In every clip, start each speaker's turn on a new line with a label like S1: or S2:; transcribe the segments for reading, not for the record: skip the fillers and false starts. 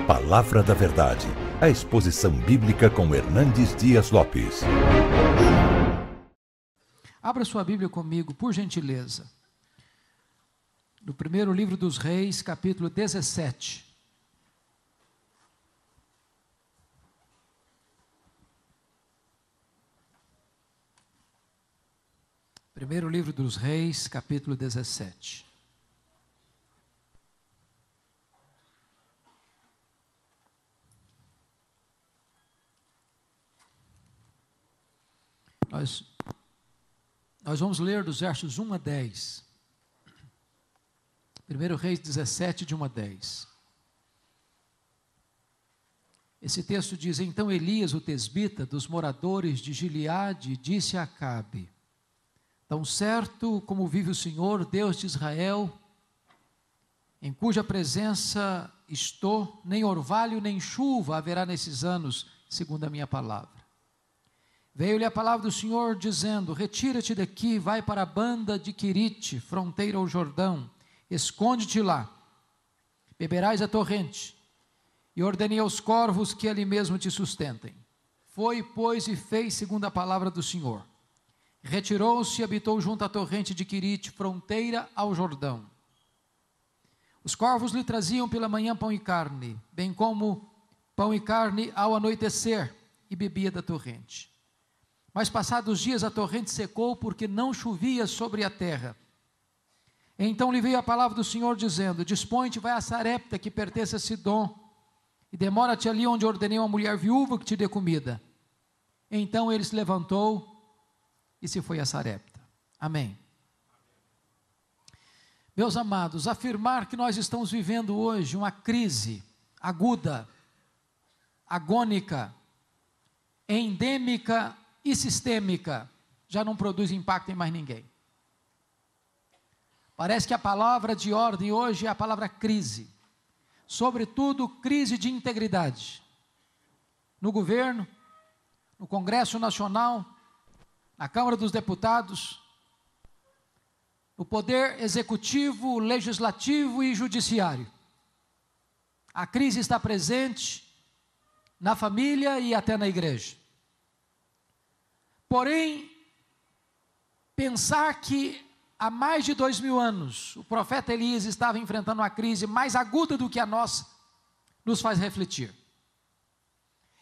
S1: Palavra da Verdade, a exposição bíblica com Hernandes Dias Lopes.
S2: Abra sua Bíblia comigo, por gentileza. No primeiro livro dos Reis, capítulo 17. Primeiro livro dos Reis, capítulo 17. Nós vamos ler dos versos 1 a 10. 1 Reis 17, de 1 a 10. Esse texto diz: Então Elias, o tesbita, dos moradores de Gileade, disse a Acabe: Tão certo como vive o Senhor, Deus de Israel, em cuja presença estou, nem orvalho nem chuva haverá nesses anos, segundo a minha palavra. Veio-lhe a palavra do Senhor, dizendo: Retira-te daqui, vai para a banda de Querite, fronteira ao Jordão, esconde-te lá, beberás a torrente, e ordenei aos corvos que ali mesmo te sustentem. Foi, pois, e fez segundo a palavra do Senhor. Retirou-se e habitou junto à torrente de Querite, fronteira ao Jordão. Os corvos lhe traziam pela manhã pão e carne, bem como pão e carne ao anoitecer, e bebia da torrente. Mas passados dias a torrente secou, porque não chovia sobre a terra. Então lhe veio a palavra do Senhor, dizendo: Dispõe-te, vai a Sarepta, que pertence a Sidom, e demora-te ali onde ordenei uma mulher viúva que te dê comida. Então ele se levantou e se foi a Sarepta. Amém. Meus amados, afirmar que nós estamos vivendo hoje uma crise aguda, agônica, endêmica e sistêmica, já não produz impacto em mais ninguém. Parece que a palavra de ordem hoje é a palavra crise, sobretudo crise de integridade, no governo, no Congresso Nacional, na Câmara dos Deputados, no Poder Executivo, Legislativo e Judiciário. A crise está presente na família e até na igreja. Porém, pensar que há mais de 2000 anos o profeta Elias estava enfrentando uma crise mais aguda do que a nossa, nos faz refletir.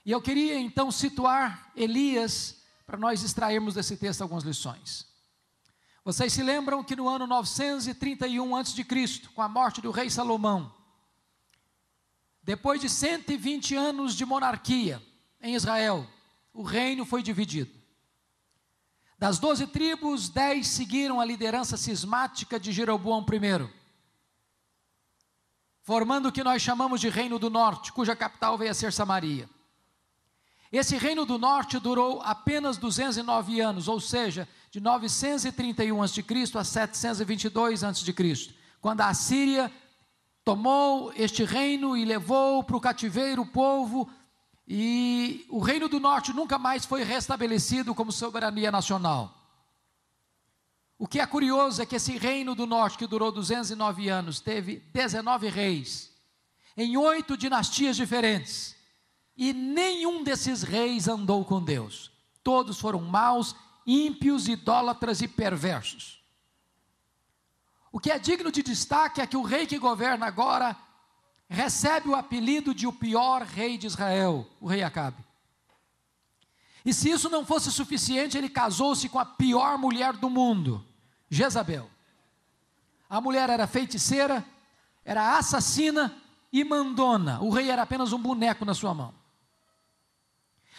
S2: E eu queria então situar Elias para nós extrairmos desse texto algumas lições. Vocês se lembram que no ano 931 a.C., com a morte do rei Salomão, depois de 120 anos de monarquia em Israel, o reino foi dividido. Das 12 tribos, 10 seguiram a liderança cismática de Jeroboão I, formando o que nós chamamos de Reino do Norte, cuja capital veio a ser Samaria. Esse Reino do Norte durou apenas 209 anos, ou seja, de 931 a.C. a 722 a.C., quando a Assíria tomou este reino e levou para o cativeiro o povo, e o Reino do Norte nunca mais foi restabelecido como soberania nacional. O que é curioso é que esse Reino do Norte, que durou 209 anos, teve 19 reis, em 8 dinastias diferentes, e nenhum desses reis andou com Deus. Todos foram maus, ímpios, idólatras e perversos. O que é digno de destaque é que o rei que governa agora recebe o apelido de o pior rei de Israel, o rei Acabe. E se isso não fosse suficiente, ele casou-se com a pior mulher do mundo, Jezabel. A mulher era feiticeira, era assassina e mandona. O rei era apenas um boneco na sua mão.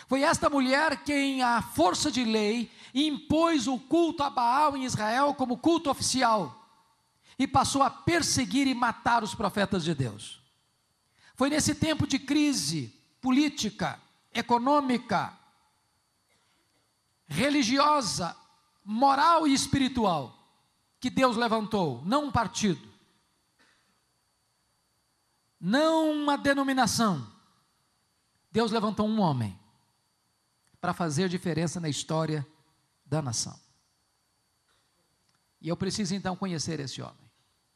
S2: Foi esta mulher quem, à força de lei, impôs o culto a Baal em Israel como culto oficial e passou a perseguir e matar os profetas de Deus. Foi nesse tempo de crise política, econômica, religiosa, moral e espiritual que Deus levantou, não um partido, não uma denominação. Deus levantou um homem para fazer diferença na história da nação. E eu preciso então conhecer esse homem.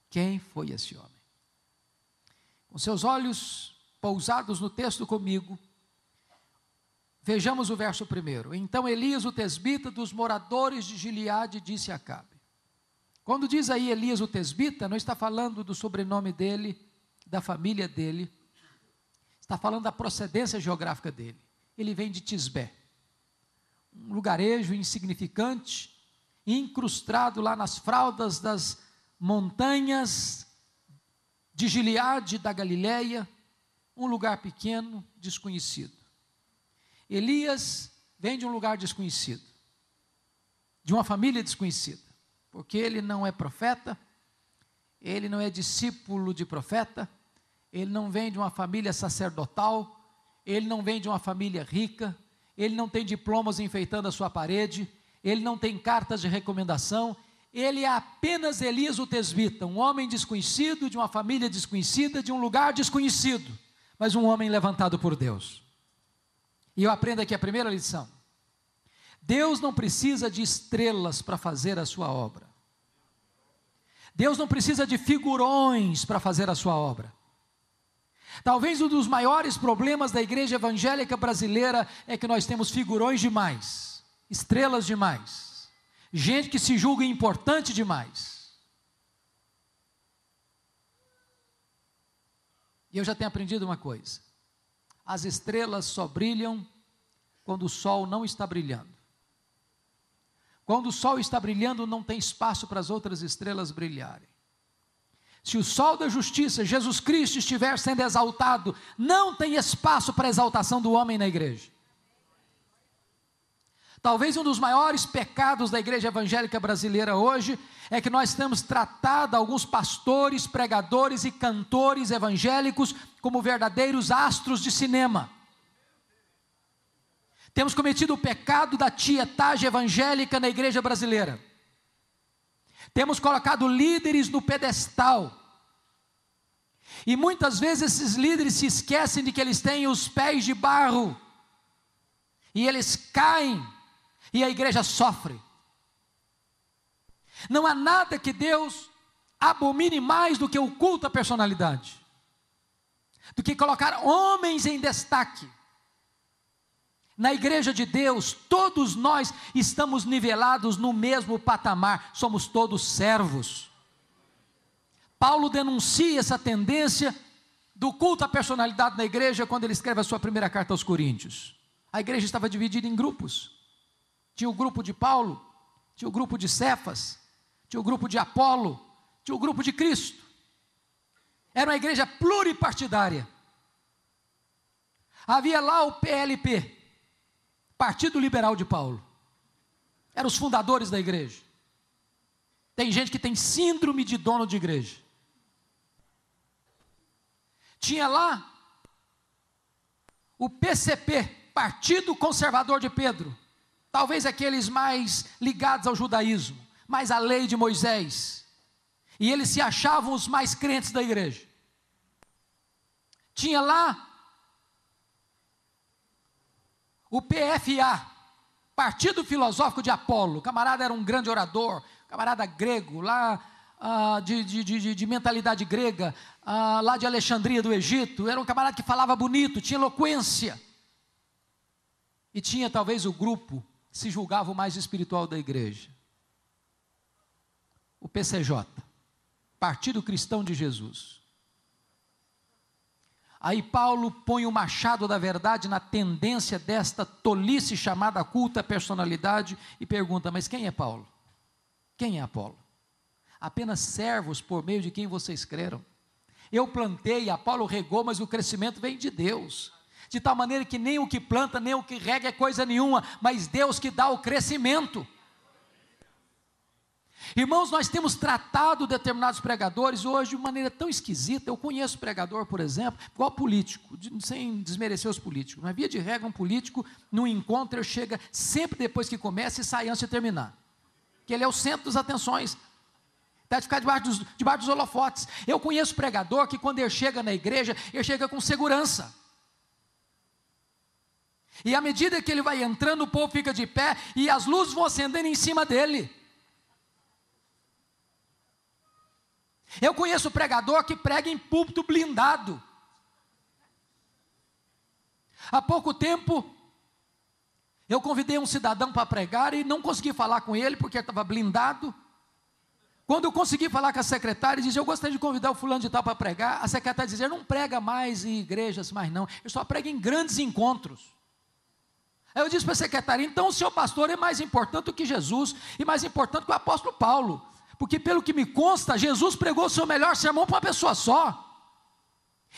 S2: Quem foi esse homem? Com seus olhos pousados no texto comigo, vejamos o verso 1. Então Elias, o tesbita, dos moradores de Gileade, disse a Acabe. Quando diz aí Elias, o tesbita, não está falando do sobrenome dele, da família dele, está falando da procedência geográfica dele. Ele vem de Tisbé, um lugarejo insignificante, incrustado lá nas fraldas das montanhas de Gileade, da Galileia, um lugar pequeno, desconhecido. Elias vem de um lugar desconhecido, de uma família desconhecida, porque ele não é profeta, ele não é discípulo de profeta, ele não vem de uma família sacerdotal, ele não vem de uma família rica, ele não tem diplomas enfeitando a sua parede, ele não tem cartas de recomendação, ele é apenas Elias o tesbita, um homem desconhecido, de uma família desconhecida, de um lugar desconhecido, mas um homem levantado por Deus. E eu aprendo aqui a primeira lição: Deus não precisa de estrelas para fazer a sua obra, Deus não precisa de figurões para fazer a sua obra. Talvez um dos maiores problemas da igreja evangélica brasileira é que nós temos figurões demais, estrelas demais, gente que se julga importante demais. E eu já tenho aprendido uma coisa: as estrelas só brilham quando o sol não está brilhando. Quando o sol está brilhando, não tem espaço para as outras estrelas brilharem. Se o sol da justiça, Jesus Cristo, estiver sendo exaltado, não tem espaço para a exaltação do homem na igreja. Talvez um dos maiores pecados da igreja evangélica brasileira hoje é que nós temos tratado alguns pastores, pregadores e cantores evangélicos como verdadeiros astros de cinema. Temos cometido o pecado da tietagem evangélica na igreja brasileira. Temos colocado líderes no pedestal. E muitas vezes esses líderes se esquecem de que eles têm os pés de barro. E eles caem. E a igreja sofre. Não há nada que Deus abomine mais do que o culto à personalidade, do que colocar homens em destaque. Na igreja de Deus, todos nós estamos nivelados no mesmo patamar, somos todos servos. Paulo denuncia essa tendência do culto à personalidade na igreja quando ele escreve a sua primeira carta aos Coríntios. A igreja estava dividida em grupos. Tinha o grupo de Paulo, tinha o grupo de Cefas, tinha o grupo de Apolo, tinha o grupo de Cristo. Era uma igreja pluripartidária. Havia lá o PLP, Partido Liberal de Paulo. Eram os fundadores da igreja. Tem gente que tem síndrome de dono de igreja. Tinha lá o PCP, Partido Conservador de Pedro. Talvez aqueles mais ligados ao judaísmo, mais à lei de Moisés. E eles se achavam os mais crentes da igreja. Tinha lá o PFA, Partido Filosófico de Apolo. O camarada era um grande orador, camarada grego, lá de mentalidade grega, lá de Alexandria do Egito. Era um camarada que falava bonito, tinha eloquência. E tinha talvez o grupo que se julgava o mais espiritual da igreja. O PCJ, Partido Cristão de Jesus. Aí Paulo põe o machado da verdade na tendência desta tolice chamada culto à personalidade e pergunta: mas quem é Paulo? Quem é Apolo? Apenas servos por meio de quem vocês creram. Eu plantei, Apolo regou, mas o crescimento vem de Deus. De tal maneira que nem o que planta, nem o que rega é coisa nenhuma, mas Deus que dá o crescimento. Irmãos, nós temos tratado determinados pregadores hoje de maneira tão esquisita. Eu conheço pregador, por exemplo, igual político, sem desmerecer os políticos. Na via de regra, um político, num encontro, ele chega sempre depois que começa e sai antes de terminar. Que ele é o centro das atenções. Deve ficar debaixo dos holofotes. Eu conheço pregador que quando ele chega na igreja, ele chega com segurança. E à medida que ele vai entrando, o povo fica de pé e as luzes vão acendendo em cima dele. Eu conheço pregador que prega em púlpito blindado. Há pouco tempo, eu convidei um cidadão para pregar e não consegui falar com ele porque estava blindado. Quando eu consegui falar com a secretária, dizia: eu gostaria de convidar o fulano de tal para pregar. A secretária dizia: não prega mais em igrejas, mais não, eu só prego em grandes encontros. Aí eu disse para a secretária: então o seu pastor é mais importante do que Jesus, e mais importante que o apóstolo Paulo, porque pelo que me consta, Jesus pregou o seu melhor sermão para uma pessoa só,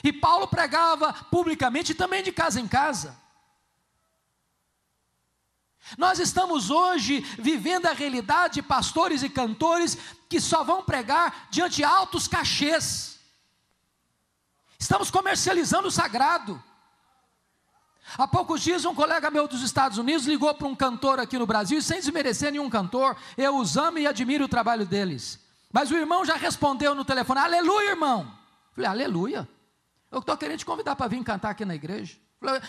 S2: e Paulo pregava publicamente também de casa em casa. Nós estamos hoje vivendo a realidade de pastores e cantores que só vão pregar diante de altos cachês. Estamos comercializando o sagrado. Há poucos dias um colega meu dos Estados Unidos ligou para um cantor aqui no Brasil, e sem desmerecer nenhum cantor, eu os amo e admiro o trabalho deles. Mas o irmão já respondeu no telefone: aleluia, irmão. Falei: aleluia, eu estou querendo te convidar para vir cantar aqui na igreja.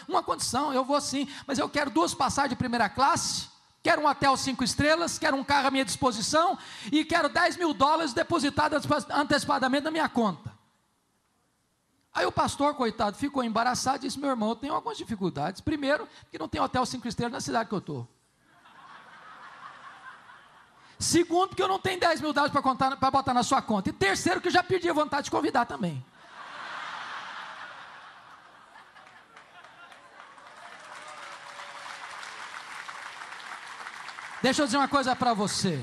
S2: Uma condição, eu vou sim, mas eu quero 2 passagens de primeira classe, quero um hotel 5 estrelas, quero um carro à minha disposição, e quero $10.000 depositados antecipadamente na minha conta. Aí o pastor, coitado, ficou embaraçado e disse: meu irmão, eu tenho algumas dificuldades. Primeiro, porque não tem hotel 5 estrelas na cidade que eu estou. Segundo, porque eu não tenho $10.000 para botar na sua conta. E terceiro, que eu já perdi a vontade de convidar também. Deixa eu dizer uma coisa para você.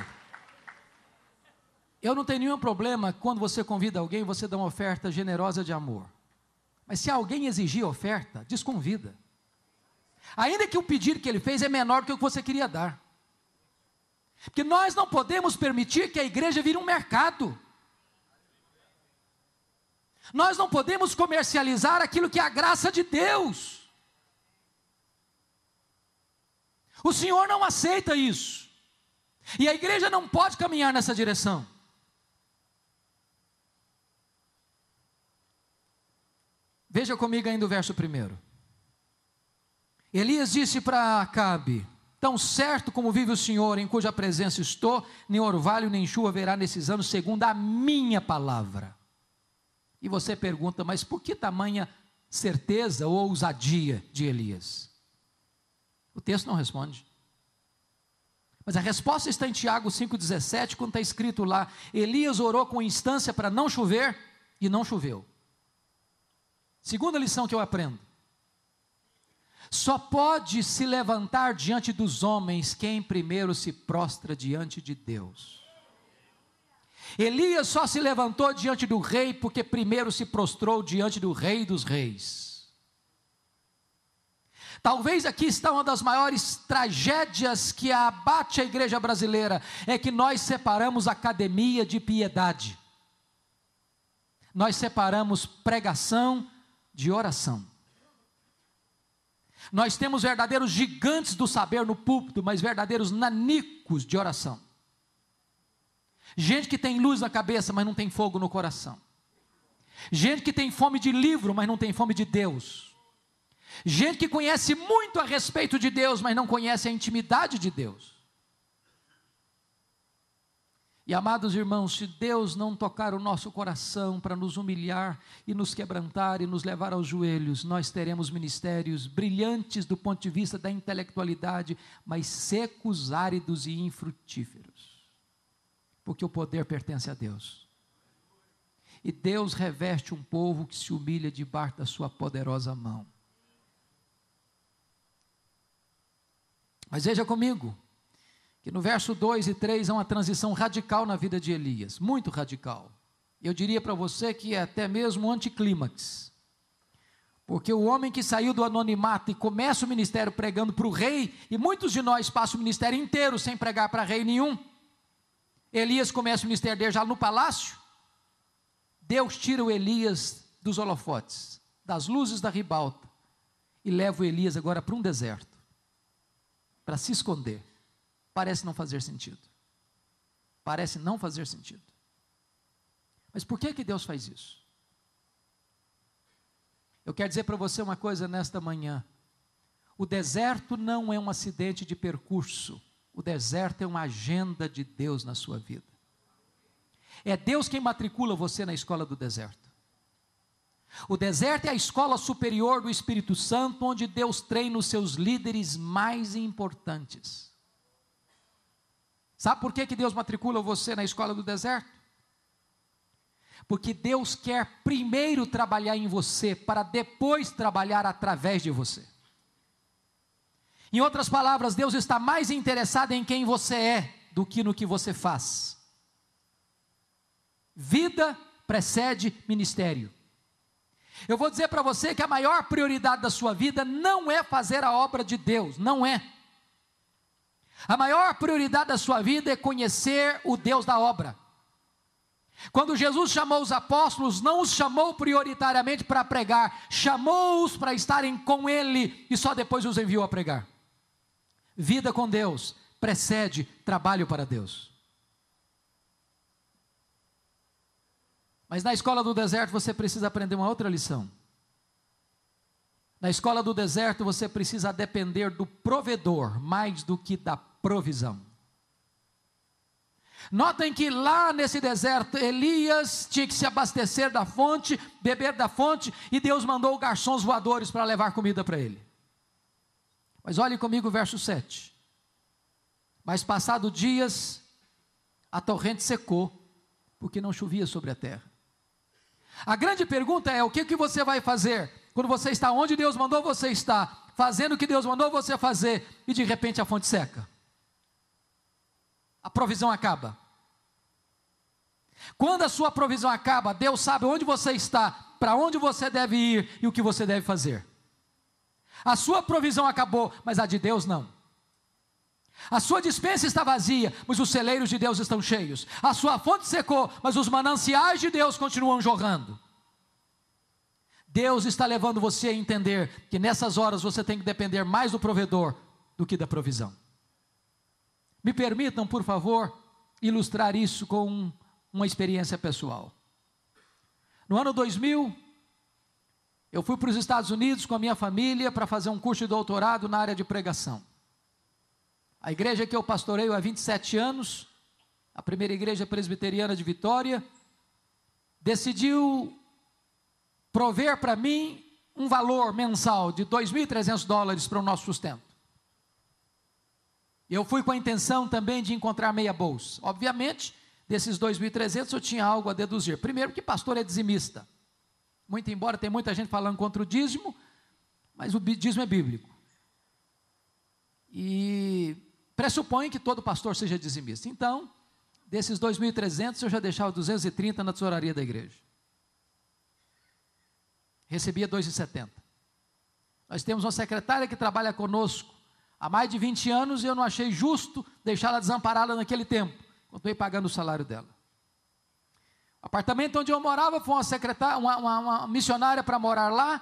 S2: Eu não tenho nenhum problema quando você convida alguém, você dá uma oferta generosa de amor. Mas se alguém exigir oferta, desconvida. Ainda que o pedido que ele fez é menor do que o que você queria dar. Porque nós não podemos permitir que a igreja vire um mercado. Nós não podemos comercializar aquilo que é a graça de Deus. O Senhor não aceita isso. E a igreja não pode caminhar nessa direção. Veja comigo ainda o verso 1. Elias disse para Acabe: tão certo como vive o Senhor, em cuja presença estou, nem orvalho nem chuva haverá nesses anos, segundo a minha palavra. E você pergunta: mas por que tamanha certeza ou ousadia de Elias? O texto não responde. Mas a resposta está em Tiago 5,17, quando está escrito lá: Elias orou com instância para não chover, e não choveu. Segunda lição que eu aprendo: só pode se levantar diante dos homens quem primeiro se prostra diante de Deus. Elias só se levantou diante do rei porque primeiro se prostrou diante do Rei dos Reis. Talvez aqui está uma das maiores tragédias que abate a igreja brasileira, é que nós separamos academia de piedade. Nós separamos pregação de oração. Nós temos verdadeiros gigantes do saber no púlpito, mas verdadeiros nanicos de oração. Gente que tem luz na cabeça, mas não tem fogo no coração. Gente que tem fome de livro, mas não tem fome de Deus. Gente que conhece muito a respeito de Deus, mas não conhece a intimidade de Deus. E amados irmãos, se Deus não tocar o nosso coração para nos humilhar e nos quebrantar e nos levar aos joelhos, nós teremos ministérios brilhantes do ponto de vista da intelectualidade, mas secos, áridos e infrutíferos. Porque o poder pertence a Deus. E Deus reveste um povo que se humilha debaixo da sua poderosa mão. Mas veja comigo, que no verso 2 e 3 há uma transição radical na vida de Elias, muito radical. Eu diria para você que é até mesmo um anticlímax. Porque o homem que saiu do anonimato e começa o ministério pregando para o rei, e muitos de nós passam o ministério inteiro sem pregar para rei nenhum. Elias começa o ministério dele já no palácio. Deus tira o Elias dos holofotes, das luzes da ribalta, e leva o Elias agora para um deserto, para se esconder. Parece não fazer sentido. Parece não fazer sentido. Mas por que Deus faz isso? Eu quero dizer para você uma coisa nesta manhã. O deserto não é um acidente de percurso. O deserto é uma agenda de Deus na sua vida. É Deus quem matricula você na escola do deserto. O deserto é a escola superior do Espírito Santo, onde Deus treina os seus líderes mais importantes. Sabe por que Deus matricula você na escola do deserto? Porque Deus quer primeiro trabalhar em você, para depois trabalhar através de você. Em outras palavras, Deus está mais interessado em quem você é, do que no que você faz. Vida precede ministério. Eu vou dizer para você que a maior prioridade da sua vida não é fazer a obra de Deus, não é. A maior prioridade da sua vida é conhecer o Deus da obra. Quando Jesus chamou os apóstolos, não os chamou prioritariamente para pregar, chamou-os para estarem com Ele e só depois os enviou a pregar. Vida com Deus precede trabalho para Deus. Mas na escola do deserto você precisa aprender uma outra lição. Na escola do deserto você precisa depender do provedor mais do que da provisão. Notem que lá nesse deserto Elias tinha que se abastecer da fonte, beber da fonte, e Deus mandou garçons voadores para levar comida para ele. Mas olhe comigo o verso 7. Mas passado dias, a torrente secou, porque não chovia sobre a terra. A grande pergunta é: o que você vai fazer quando você está onde Deus mandou você estar, fazendo o que Deus mandou você fazer, e de repente a fonte seca? A provisão acaba. Quando a sua provisão acaba, Deus sabe onde você está, para onde você deve ir e o que você deve fazer. A sua provisão acabou, mas a de Deus não. A sua despensa está vazia, mas os celeiros de Deus estão cheios. A sua fonte secou, mas os mananciais de Deus continuam jorrando. Deus está levando você a entender que nessas horas você tem que depender mais do provedor do que da provisão. Me permitam, por favor, ilustrar isso com uma experiência pessoal. No ano 2000, eu fui para os Estados Unidos com a minha família para fazer um curso de doutorado na área de pregação. A igreja que eu pastoreio há 27 anos, a primeira igreja presbiteriana de Vitória, decidiu prover para mim um valor mensal de $2.300 para o nosso sustento. Eu fui com a intenção também de encontrar meia bolsa. Obviamente, desses 2.300 eu tinha algo a deduzir. Primeiro, que pastor é dizimista. Muito embora tem muita gente falando contra o dízimo, mas o dízimo é bíblico. E pressupõe que todo pastor seja dizimista. Então, desses 2.300 eu já deixava 230 na tesouraria da igreja. Recebia 2,70. Nós temos uma secretária que trabalha conosco há mais de 20 anos e eu não achei justo deixá-la desamparada naquele tempo, continuei pagando o salário dela. O apartamento onde eu morava foi uma secretária, uma missionária para morar lá,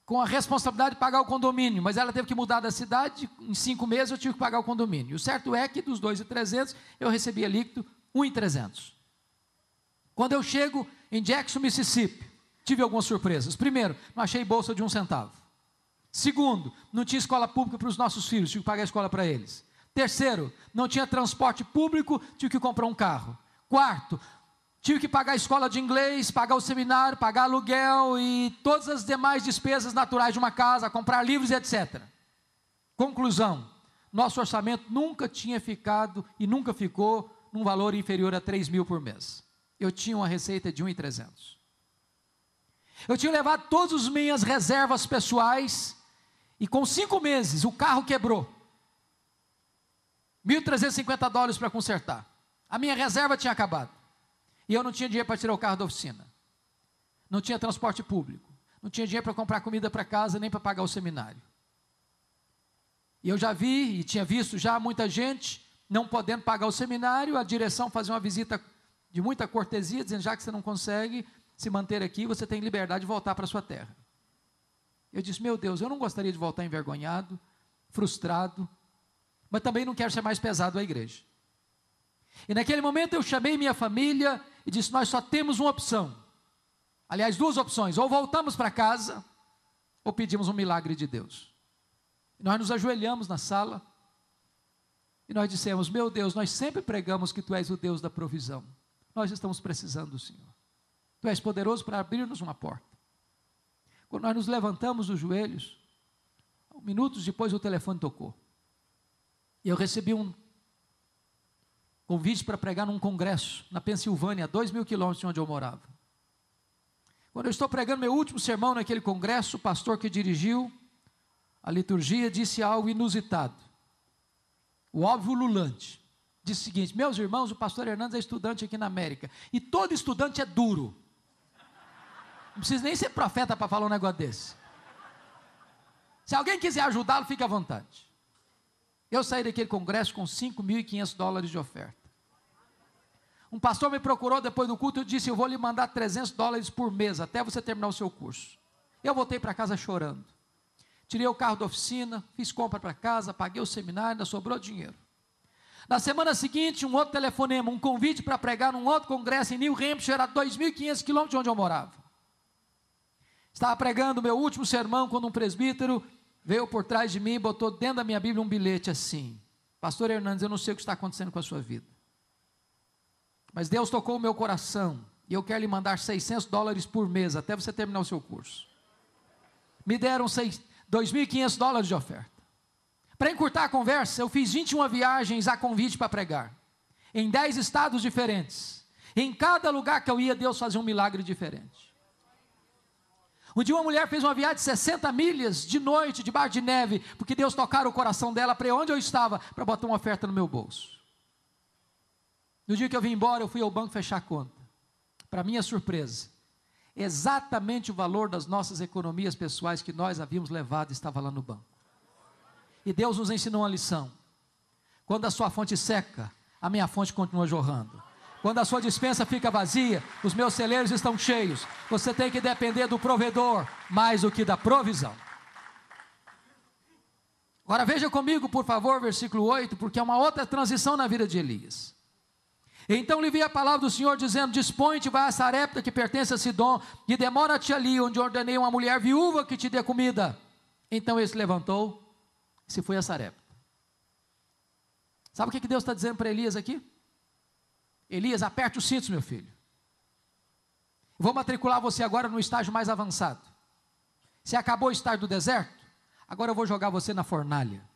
S2: com a responsabilidade de pagar o condomínio, mas ela teve que mudar da cidade, em 5 meses eu tive que pagar o condomínio. O certo é que dos 2.300 eu recebia líquido 1.300. Quando eu chego em Jackson, Mississippi, tive algumas surpresas. Primeiro, não achei bolsa de 1 centavo. Segundo, não tinha escola pública para os nossos filhos, tive que pagar a escola para eles. Terceiro, não tinha transporte público, tive que comprar um carro. Quarto, tive que pagar a escola de inglês, pagar o seminário, pagar aluguel e todas as demais despesas naturais de uma casa, comprar livros e etc. Conclusão, nosso orçamento nunca tinha ficado e nunca ficou num valor inferior a 3.000 por mês. Eu tinha uma receita de 1.300. Eu tinha levado todas as minhas reservas pessoais e com 5 meses o carro quebrou. $1.350 para consertar. A minha reserva tinha acabado. E eu não tinha dinheiro para tirar o carro da oficina. Não tinha transporte público. Não tinha dinheiro para comprar comida para casa, nem para pagar o seminário. E eu já vi, e tinha visto já muita gente não podendo pagar o seminário, a direção fazia uma visita de muita cortesia, dizendo: já que você não consegue se manter aqui, você tem liberdade de voltar para a sua terra. Eu disse: meu Deus, eu não gostaria de voltar envergonhado, frustrado, mas também não quero ser mais pesado à igreja. E naquele momento eu chamei minha família e disse: nós só temos uma opção. Aliás, 2 opções: ou voltamos para casa, ou pedimos um milagre de Deus. E nós nos ajoelhamos na sala, e nós dissemos: meu Deus, nós sempre pregamos que Tu és o Deus da provisão. Nós estamos precisando do Senhor. Tu és poderoso para abrir-nos uma porta. Quando nós nos levantamos dos joelhos, minutos depois o telefone tocou. E eu recebi um convite para pregar num congresso, na Pensilvânia, a 2.000 quilômetros de onde eu morava. Quando eu estou pregando meu último sermão naquele congresso, o pastor que dirigiu a liturgia disse algo inusitado. O óbvio ululante. Disse o seguinte: meus irmãos, o pastor Hernandes é estudante aqui na América, e todo estudante é duro. Não precisa nem ser profeta para falar um negócio desse. Se alguém quiser ajudá-lo, fique à vontade. Eu saí daquele congresso com $5.500 de oferta. Um pastor me procurou depois do culto e disse: eu vou lhe mandar $300 por mês, até você terminar o seu curso. Eu voltei para casa chorando. Tirei o carro da oficina, fiz compra para casa, paguei o seminário, ainda sobrou dinheiro. Na semana seguinte, um outro telefonema, um convite para pregar num outro congresso em New Hampshire, a 2.500 quilômetros de onde eu morava. Estava pregando o meu último sermão, quando um presbítero veio por trás de mim e botou dentro da minha Bíblia um bilhete assim: pastor Hernandes, eu não sei o que está acontecendo com a sua vida, mas Deus tocou o meu coração, e eu quero lhe mandar $600 por mês, até você terminar o seu curso. Me deram $2.500 de oferta. Para encurtar a conversa, eu fiz 21 viagens a convite para pregar, em 10 estados diferentes. Em cada lugar que eu ia, Deus fazia um milagre diferente. Um dia uma mulher fez uma viagem de 60 milhas, de noite, debaixo de neve, porque Deus tocara o coração dela para onde eu estava, para botar uma oferta no meu bolso. No dia que eu vim embora, eu fui ao banco fechar a conta. Para minha surpresa, exatamente o valor das nossas economias pessoais que nós havíamos levado estava lá no banco. E Deus nos ensinou uma lição: quando a sua fonte seca, a minha fonte continua jorrando. Quando a sua despensa fica vazia, os meus celeiros estão cheios. Você tem que depender do provedor mais do que da provisão. Agora veja comigo, por favor, versículo 8, porque é uma outra transição na vida de Elias. Então lhe veio a palavra do Senhor dizendo: dispõe-te, vai a Sarepta, que pertence a Sidom, e demora-te ali, onde ordenei uma mulher viúva que te dê comida. Então ele se levantou e se foi a Sarepta. Sabe o que Deus está dizendo para Elias aqui? Elias, aperte os cintos, meu filho. Vou matricular você agora no estágio mais avançado. Você acabou o estágio do deserto? Agora eu vou jogar você na fornalha.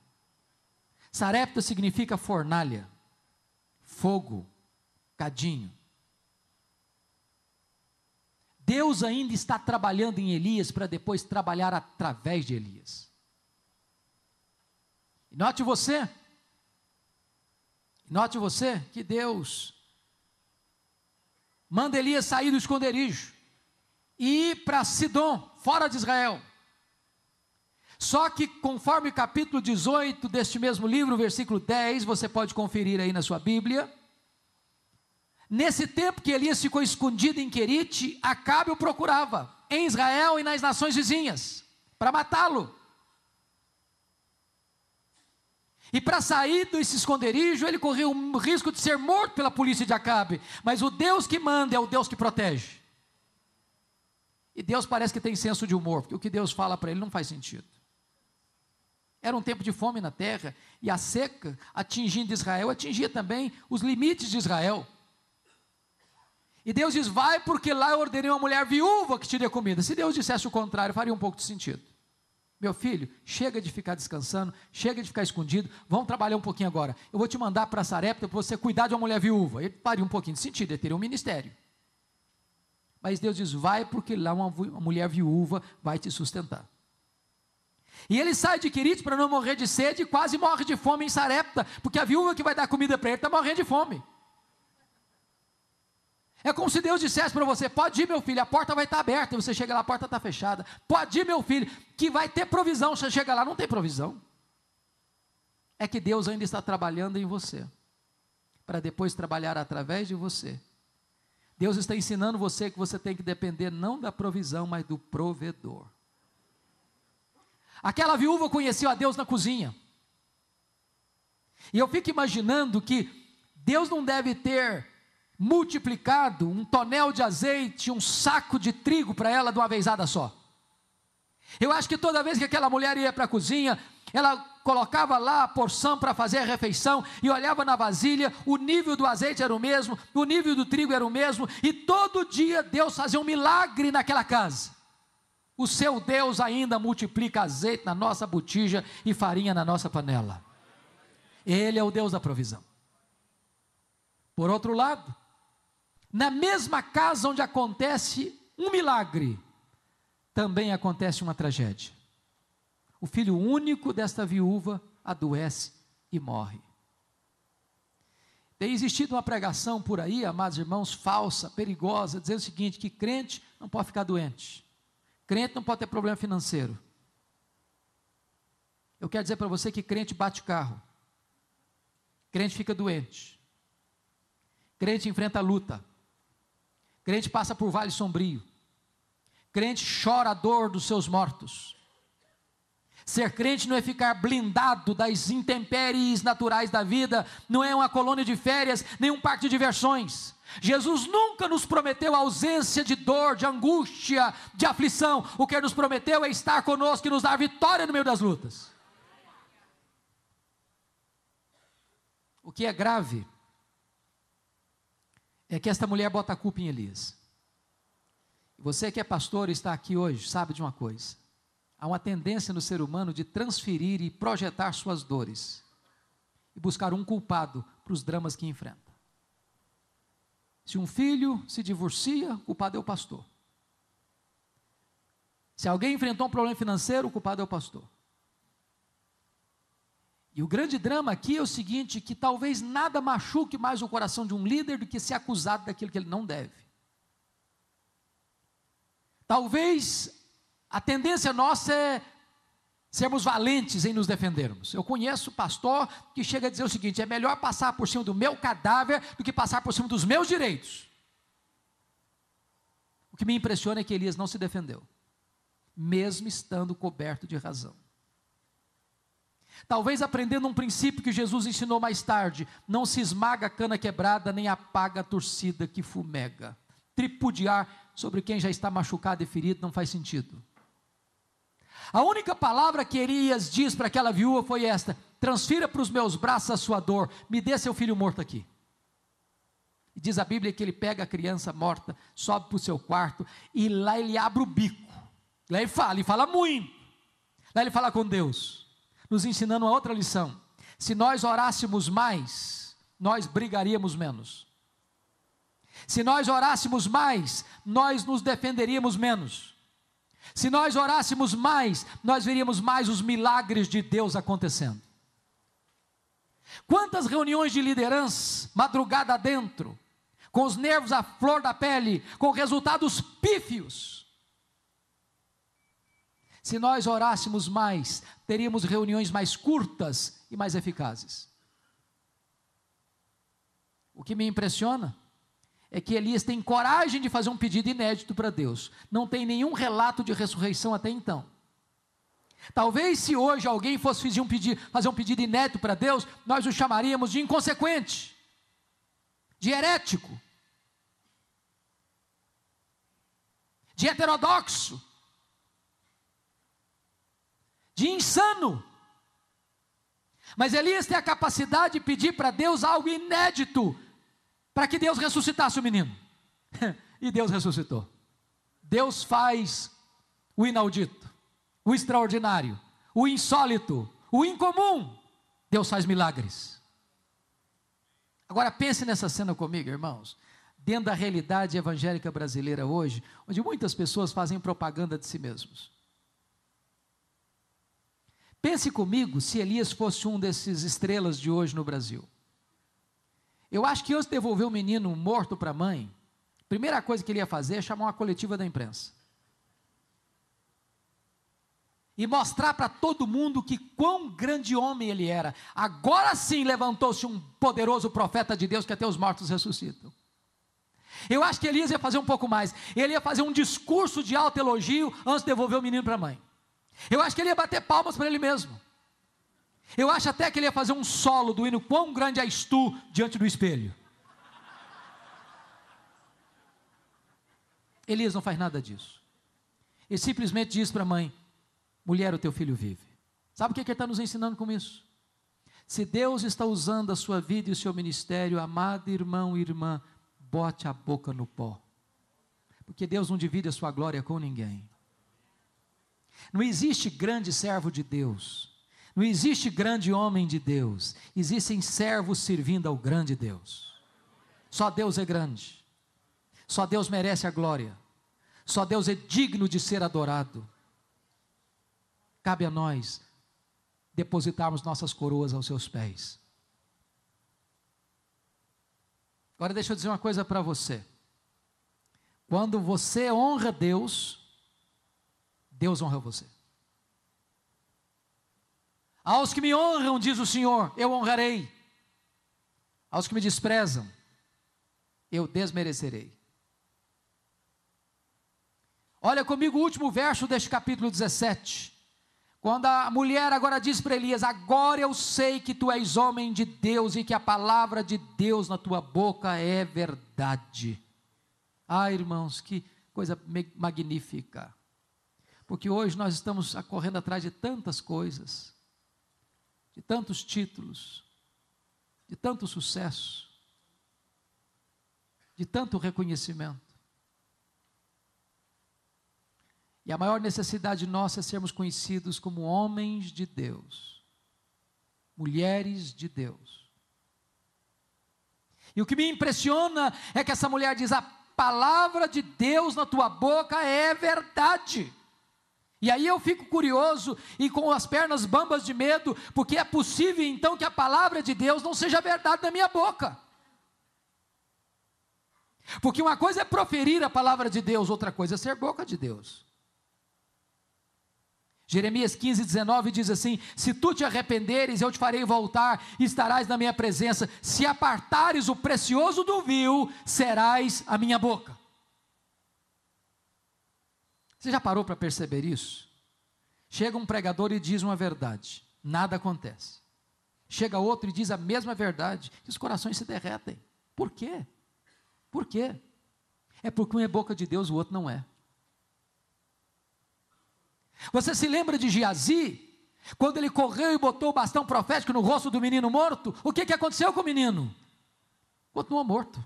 S2: Sarepta significa fornalha, fogo, cadinho. Deus ainda está trabalhando em Elias para depois trabalhar através de Elias. E note você que Deus manda Elias sair do esconderijo e ir para Sidom, fora de Israel. Só que conforme o capítulo 18 deste mesmo livro, versículo 10, você pode conferir aí na sua Bíblia, nesse tempo que Elias ficou escondido em Querite, Acabe o procurava, em Israel e nas nações vizinhas, para matá-lo. E para sair desse esconderijo, ele correu o risco de ser morto pela polícia de Acabe. Mas o Deus que manda é o Deus que protege. E Deus parece que tem senso de humor, porque o que Deus fala para ele não faz sentido. Era um tempo de fome na terra, e a seca atingindo Israel, atingia também os limites de Israel. E Deus diz: vai, porque lá eu ordenei uma mulher viúva que te dê comida. Se Deus dissesse o contrário, faria um pouco de sentido. Meu filho, chega de ficar descansando, chega de ficar escondido, vamos trabalhar um pouquinho agora. Eu vou te mandar para Sarepta para você cuidar de uma mulher viúva. Ele faria um pouquinho de sentido, ele teria um ministério. Mas Deus diz: vai, porque lá uma mulher viúva vai te sustentar. E ele sai de Querite para não morrer de sede e quase morre de fome em Sarepta, porque a viúva que vai dar comida para ele está morrendo de fome. É como se Deus dissesse para você: pode ir, meu filho, a porta vai estar aberta. E você chega lá, a porta está fechada. Pode ir, meu filho, que vai ter provisão. Você chega lá, não tem provisão. É que Deus ainda está trabalhando em você, para depois trabalhar através de você. Deus está ensinando você que você tem que depender não da provisão, mas do provedor. Aquela viúva conheceu a Deus na cozinha. E eu fico imaginando que Deus não deve ter multiplicado um tonel de azeite, um saco de trigo para ela de uma vezada só. Eu acho que toda vez que aquela mulher ia para a cozinha, ela colocava lá a porção para fazer a refeição e olhava na vasilha, o nível do azeite era o mesmo, o nível do trigo era o mesmo, e todo dia Deus fazia um milagre naquela casa. O seu Deus ainda multiplica azeite na nossa botija e farinha na nossa panela. Ele é o Deus da provisão. Por outro lado, na mesma casa onde acontece um milagre, também acontece uma tragédia. O filho único desta viúva adoece e morre. Tem existido uma pregação por aí, amados irmãos, falsa, perigosa, dizendo o seguinte, que crente não pode ficar doente. Crente não pode ter problema financeiro. Eu quero dizer para você que crente bate carro. Crente fica doente. Crente enfrenta a luta. Crente passa por vale sombrio. Crente chora a dor dos seus mortos. Ser crente não é ficar blindado das intempéries naturais da vida, não é uma colônia de férias, nem um parque de diversões. Jesus nunca nos prometeu ausência de dor, de angústia, de aflição. O que Ele nos prometeu é estar conosco e nos dar vitória no meio das lutas. O que é grave é que esta mulher bota a culpa em Elias. Você que é pastor e está aqui hoje, sabe de uma coisa. Há uma tendência no ser humano de transferir e projetar suas dores e buscar um culpado para os dramas que enfrenta. Se um filho se divorcia, o culpado é o pastor. Se alguém enfrentou um problema financeiro, o culpado é o pastor. E o grande drama aqui é o seguinte, que talvez nada machuque mais o coração de um líder do que ser acusado daquilo que ele não deve. Talvez a tendência nossa é sermos valentes em nos defendermos. Eu conheço pastor que chega a dizer o seguinte, é melhor passar por cima do meu cadáver do que passar por cima dos meus direitos. O que me impressiona é que Elias não se defendeu, mesmo estando coberto de razão. Talvez aprendendo um princípio que Jesus ensinou mais tarde, não se esmaga a cana quebrada, nem apaga a torcida que fumega. Tripudiar sobre quem já está machucado e ferido não faz sentido. A única palavra que Elias diz para aquela viúva foi esta: transfira para os meus braços a sua dor, me dê seu filho morto aqui. E diz a Bíblia que ele pega a criança morta, sobe para o seu quarto, e lá ele abre o bico, lá ele fala muito, lá ele fala com Deus, nos ensinando uma outra lição: se nós orássemos mais, nós brigaríamos menos. Se nós orássemos mais, nós nos defenderíamos menos. Se nós orássemos mais, nós veríamos mais os milagres de Deus acontecendo. Quantas reuniões de liderança, madrugada dentro, com os nervos à flor da pele, com resultados pífios. Se nós orássemos mais, teríamos reuniões mais curtas e mais eficazes. O que me impressiona é que Elias tem coragem de fazer um pedido inédito para Deus. Não tem nenhum relato de ressurreição até então. Talvez se hoje alguém fosse fazer um pedido inédito para Deus, nós o chamaríamos de inconsequente, de herético, de heterodoxo, de insano. Mas Elias tem a capacidade de pedir para Deus algo inédito, para que Deus ressuscitasse o menino. E Deus ressuscitou. Deus faz o inaudito, o extraordinário, o insólito, o incomum. Deus faz milagres. Agora pense nessa cena comigo, irmãos. Dentro da realidade evangélica brasileira hoje, onde muitas pessoas fazem propaganda de si mesmos. Pense comigo se Elias fosse um desses estrelas de hoje no Brasil. Eu acho que antes de devolver o menino morto para a mãe, a primeira coisa que ele ia fazer é chamar uma coletiva da imprensa. E mostrar para todo mundo que quão grande homem ele era. Agora sim levantou-se um poderoso profeta de Deus que até os mortos ressuscitam. Eu acho que Elias ia fazer um pouco mais. Ele ia fazer um discurso de alto elogio antes de devolver o menino para a mãe. Eu acho que ele ia bater palmas para ele mesmo. Eu acho até que ele ia fazer um solo do hino Quão Grande És Tu diante do espelho. Elias não faz nada disso. Ele simplesmente diz para a mãe: mulher, o teu filho vive. Sabe o que ele está nos ensinando com isso? Se Deus está usando a sua vida e o seu ministério, amado irmão e irmã, bote a boca no pó. Porque Deus não divide a sua glória com ninguém. Não existe grande servo de Deus, não existe grande homem de Deus, existem servos servindo ao grande Deus. Só Deus é grande, só Deus merece a glória, só Deus é digno de ser adorado. Cabe a nós depositarmos nossas coroas aos seus pés. Agora deixa eu dizer uma coisa para você. Quando você honra Deus, Deus honra você. Aos que me honram, diz o Senhor, eu honrarei. Aos que me desprezam, eu desmerecerei. Olha comigo o último verso deste capítulo 17. Quando a mulher agora diz para Elias: agora eu sei que tu és homem de Deus e que a palavra de Deus na tua boca é verdade. Ah, irmãos, que coisa magnífica. Porque hoje nós estamos correndo atrás de tantas coisas, de tantos títulos, de tanto sucesso, de tanto reconhecimento. E a maior necessidade nossa é sermos conhecidos como homens de Deus, mulheres de Deus. E o que me impressiona é que essa mulher diz: a palavra de Deus na tua boca é verdade. E aí eu fico curioso e com as pernas bambas de medo, porque é possível então que a palavra de Deus não seja verdade na minha boca. Porque uma coisa é proferir a palavra de Deus, outra coisa é ser boca de Deus. Jeremias 15:19 diz assim: se tu te arrependeres, eu te farei voltar e estarás na minha presença. Se apartares o precioso do vil, serás a minha boca. Você já parou para perceber isso? Chega um pregador e diz uma verdade, nada acontece. Chega outro e diz a mesma verdade, e os corações se derretem. Por quê? Por quê? É porque um é boca de Deus, o outro não é. Você se lembra de Geazi, quando ele correu e botou o bastão profético no rosto do menino morto? O que aconteceu com o menino? Continuou morto.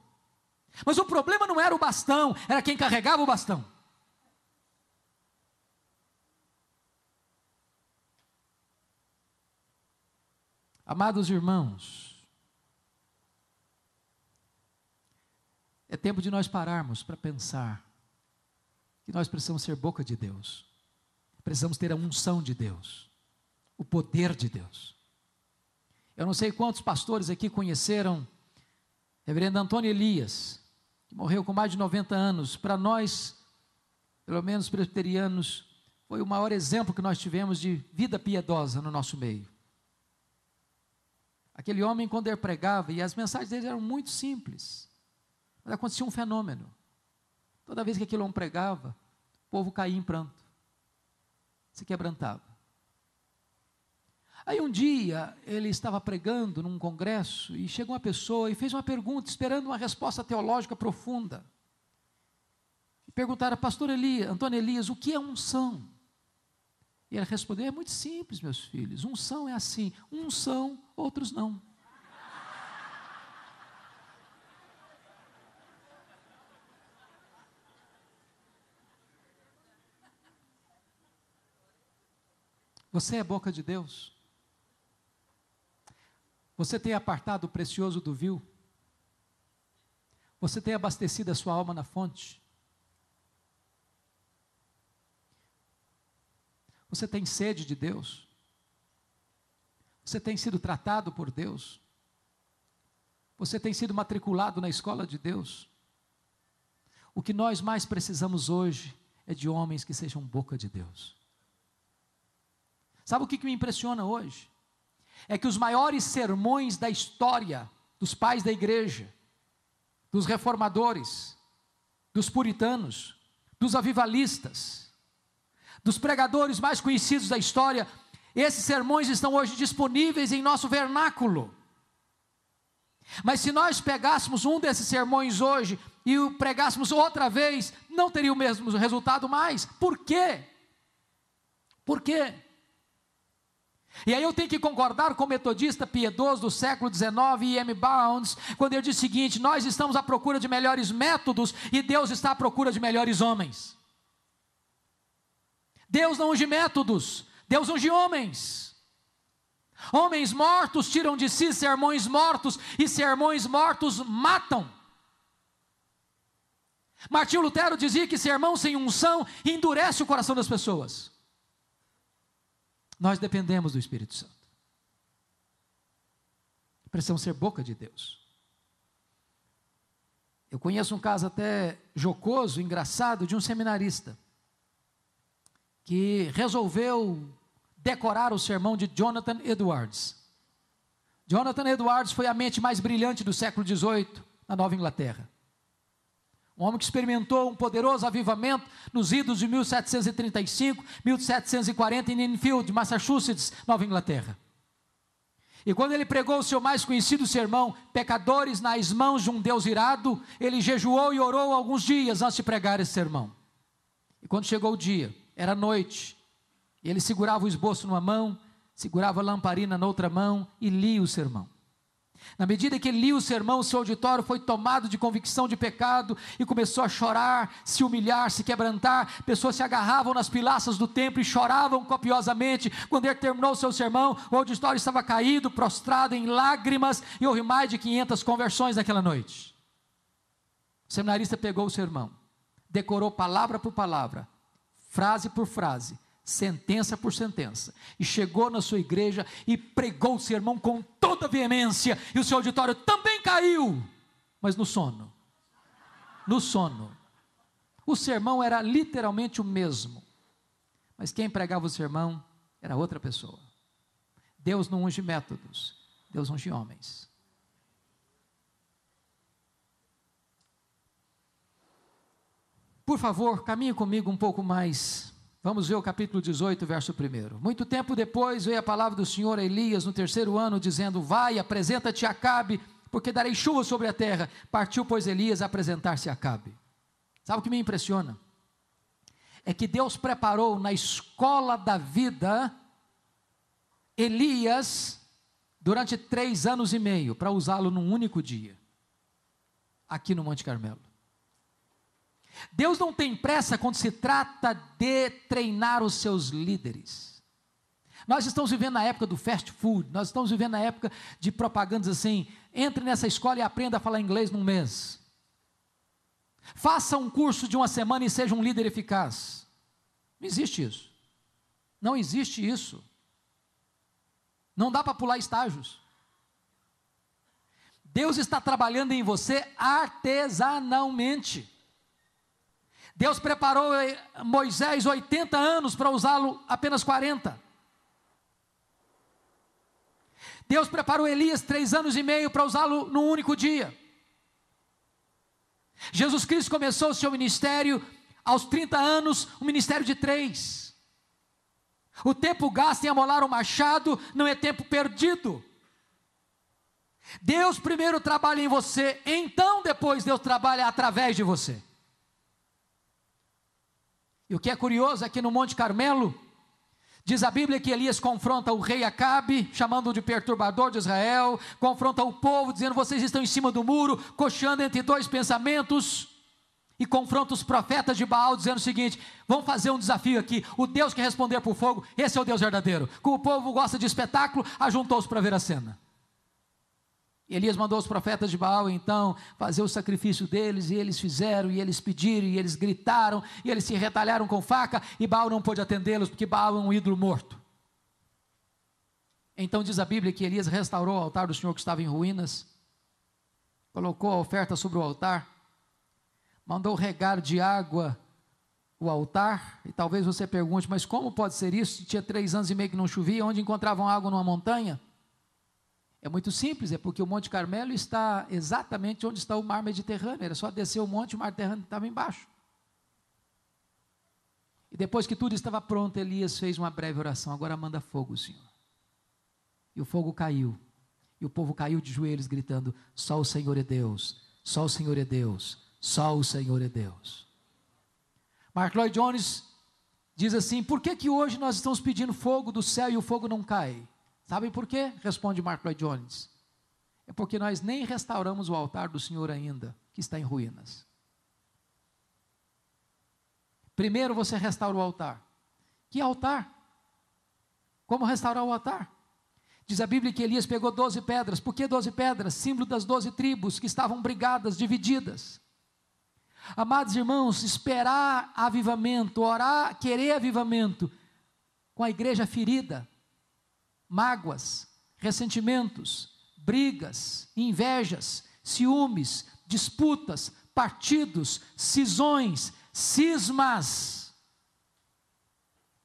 S2: Mas o problema não era o bastão, era quem carregava o bastão. Amados irmãos, é tempo de nós pararmos para pensar que nós precisamos ser boca de Deus. Precisamos ter a unção de Deus, o poder de Deus. Eu não sei quantos pastores aqui conheceram reverendo Antônio Elias, que morreu com mais de 90 anos. Para nós, pelo menos presbiterianos, foi o maior exemplo que nós tivemos de vida piedosa no nosso meio. Aquele homem, quando ele pregava, e as mensagens dele eram muito simples, mas acontecia um fenômeno. Toda vez que aquele homem pregava, o povo caía em pranto, se quebrantava. Aí um dia, ele estava pregando num congresso, e chegou uma pessoa e fez uma pergunta, esperando uma resposta teológica profunda. E perguntaram: pastor Elias, Antônio Elias, o que é unção? E ele respondeu: é muito simples, meus filhos, unção é assim, uns são, outros não. Você é boca de Deus? Você tem apartado o precioso do vil? Você tem abastecido a sua alma na fonte? Você tem sede de Deus? Você tem sido tratado por Deus? Você tem sido matriculado na escola de Deus? O que nós mais precisamos hoje é de homens que sejam boca de Deus. Sabe o que me impressiona hoje? É que os maiores sermões da história dos pais da igreja, dos reformadores, dos puritanos, dos avivalistas, dos pregadores mais conhecidos da história, esses sermões estão hoje disponíveis em nosso vernáculo. Mas se nós pegássemos um desses sermões hoje e o pregássemos outra vez, não teria o mesmo resultado mais. Por quê? Por quê? E aí eu tenho que concordar com o metodista piedoso do século XIX, E.M. Bounds, quando ele diz o seguinte: nós estamos à procura de melhores métodos e Deus está à procura de melhores homens. Deus não unge métodos, Deus unge homens. Homens mortos tiram de si sermões mortos, e sermões mortos matam. Martinho Lutero dizia que sermão sem unção endurece o coração das pessoas. Nós dependemos do Espírito Santo. Precisamos ser boca de Deus. Eu conheço um caso até jocoso, engraçado, de um seminarista que resolveu decorar o sermão de Jonathan Edwards. Jonathan Edwards foi a mente mais brilhante do século XVIII na Nova Inglaterra. Um homem que experimentou um poderoso avivamento nos idos de 1735, 1740 em Enfield, Massachusetts, Nova Inglaterra. E quando ele pregou o seu mais conhecido sermão, Pecadores nas mãos de um Deus irado, ele jejuou e orou alguns dias antes de pregar esse sermão. E quando chegou o dia, era noite, ele segurava o esboço numa mão, segurava a lamparina na outra mão e lia o sermão. Na medida que ele lia o sermão, o seu auditório foi tomado de convicção de pecado e começou a chorar, se humilhar, se quebrantar. Pessoas se agarravam nas pilastras do templo e choravam copiosamente. Quando ele terminou o seu sermão, o auditório estava caído, prostrado em lágrimas, e houve mais de 500 conversões naquela noite. O seminarista pegou o sermão, decorou palavra por palavra, frase por frase, sentença por sentença, e chegou na sua igreja e pregou o sermão com toda veemência, e o seu auditório também caiu, mas no sono. O sermão era literalmente o mesmo, mas quem pregava o sermão era outra pessoa. Deus não unge métodos, Deus unge homens. Por favor, caminhe comigo um pouco mais. Vamos ver o capítulo 18, verso 1. Muito tempo depois veio a palavra do Senhor a Elias no 3º ano, dizendo: vai, apresenta-te a Acabe, porque darei chuva sobre a terra. Partiu, pois, Elias a apresentar-se a Acabe. Sabe o que me impressiona? É que Deus preparou na escola da vida Elias durante 3 anos e meio, para usá-lo num único dia, aqui no Monte Carmelo. Deus não tem pressa quando se trata de treinar os seus líderes. Nós estamos vivendo na época do fast food, nós estamos vivendo na época de propagandas assim: entre nessa escola e aprenda a falar inglês num mês. Faça um curso de 1 semana e seja um líder eficaz. Não existe isso. Não existe isso. Não dá para pular estágios. Deus está trabalhando em você artesanalmente. Deus preparou Moisés 80 anos para usá-lo apenas 40. Deus preparou Elias 3 anos e meio para usá-lo num único dia. Jesus Cristo começou o seu ministério aos 30 anos, um ministério de 3. O tempo gasto em amolar o machado não é tempo perdido. Deus primeiro trabalha em você, então depois Deus trabalha através de você. E o que é curioso é que no Monte Carmelo, diz a Bíblia que Elias confronta o rei Acabe, chamando-o de perturbador de Israel, confronta o povo, dizendo: vocês estão em cima do muro, cocheando entre 2 pensamentos, e confronta os profetas de Baal, dizendo o seguinte: vamos fazer um desafio aqui, o Deus que responder por fogo, esse é o Deus verdadeiro. Como o povo gosta de espetáculo, ajuntou-se para ver a cena. Elias mandou os profetas de Baal então fazer o sacrifício deles, e eles fizeram, e eles pediram, e eles gritaram, e eles se retalharam com faca, e Baal não pôde atendê-los, porque Baal é um ídolo morto. Então diz a Bíblia que Elias restaurou o altar do Senhor que estava em ruínas, colocou a oferta sobre o altar, mandou regar de água o altar, e talvez você pergunte: mas como pode ser isso? Tinha 3 anos e meio que não chovia, onde encontravam água numa montanha? É muito simples, é porque o Monte Carmelo está exatamente onde está o mar Mediterrâneo. Era só descer o monte e o mar Mediterrâneo estava embaixo. E depois que tudo estava pronto, Elias fez uma breve oração: agora manda fogo, Senhor. E o fogo caiu, e o povo caiu de joelhos gritando: só o Senhor é Deus, só o Senhor é Deus, só o Senhor é Deus. Mark Lloyd Jones diz assim: por que hoje nós estamos pedindo fogo do céu e o fogo não cai? Sabem por quê? Responde Mark Lloyd Jones: é porque nós nem restauramos o altar do Senhor ainda, que está em ruínas. Primeiro você restaura o altar, Que altar? Como restaurar o altar? Diz a Bíblia que Elias pegou 12 pedras. Por que 12 pedras? Símbolo das 12 tribos que estavam brigadas, divididas. Amados irmãos, esperar avivamento, orar, querer avivamento, com a igreja ferida, mágoas, ressentimentos, brigas, invejas, ciúmes, disputas, partidos, cisões, cismas.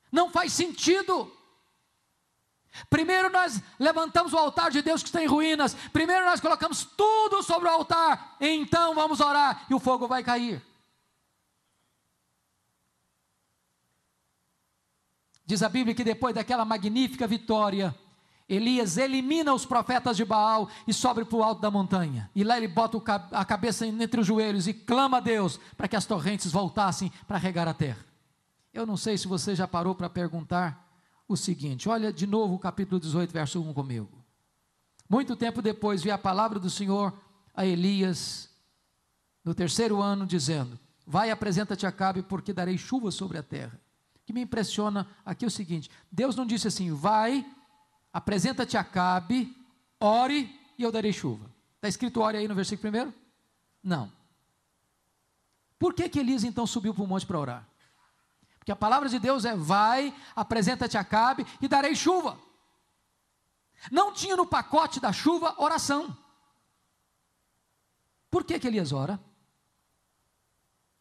S2: Não faz sentido. Primeiro nós levantamos o altar de Deus que está em ruínas. Primeiro nós colocamos tudo sobre o altar. Então vamos orar e o fogo vai cair. Diz a Bíblia que depois daquela magnífica vitória, Elias elimina os profetas de Baal e sobe para o alto da montanha. E lá ele bota a cabeça entre os joelhos e clama a Deus para que as torrentes voltassem para regar a terra. Eu não sei se você já parou para perguntar o seguinte, olha de novo o capítulo 18, verso 1 comigo. Muito tempo depois veio a palavra do Senhor a Elias, no 3º ano, dizendo: vai, apresenta-te a Acabe, porque darei chuva sobre a terra. O que me impressiona aqui é o seguinte, Deus não disse assim, vai, apresenta-te a Acabe, ore e eu darei chuva. Está escrito ore aí no versículo 1? Não. Por que Elias então subiu para o monte para orar? Porque a palavra de Deus é, vai, apresenta-te a Acabe e darei chuva. Não tinha no pacote da chuva oração. Por que Elias ora?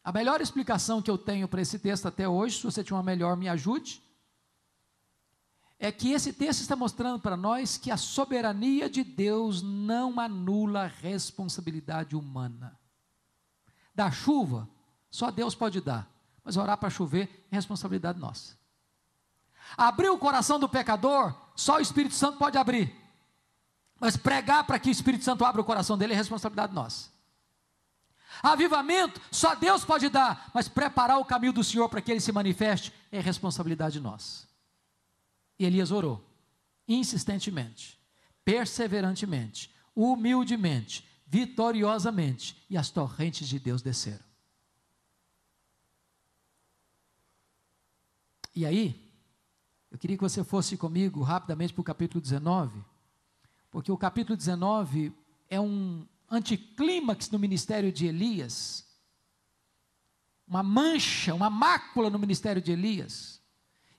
S2: A melhor explicação que eu tenho para esse texto até hoje, se você tiver uma melhor, me ajude, é que esse texto está mostrando para nós que a soberania de Deus não anula a responsabilidade humana. Da chuva, só Deus pode dar. Mas orar para chover é responsabilidade nossa. Abrir o coração do pecador, só o Espírito Santo pode abrir. Mas pregar para que o Espírito Santo abra o coração dele é responsabilidade nossa. Avivamento, só Deus pode dar. Mas preparar o caminho do Senhor para que ele se manifeste é responsabilidade nossa. E Elias orou, insistentemente, perseverantemente, humildemente, vitoriosamente, e as torrentes de Deus desceram. E aí, eu queria que você fosse comigo rapidamente para o capítulo 19, porque o capítulo 19 é um anticlímax no ministério de Elias, uma mancha, uma mácula no ministério de Elias.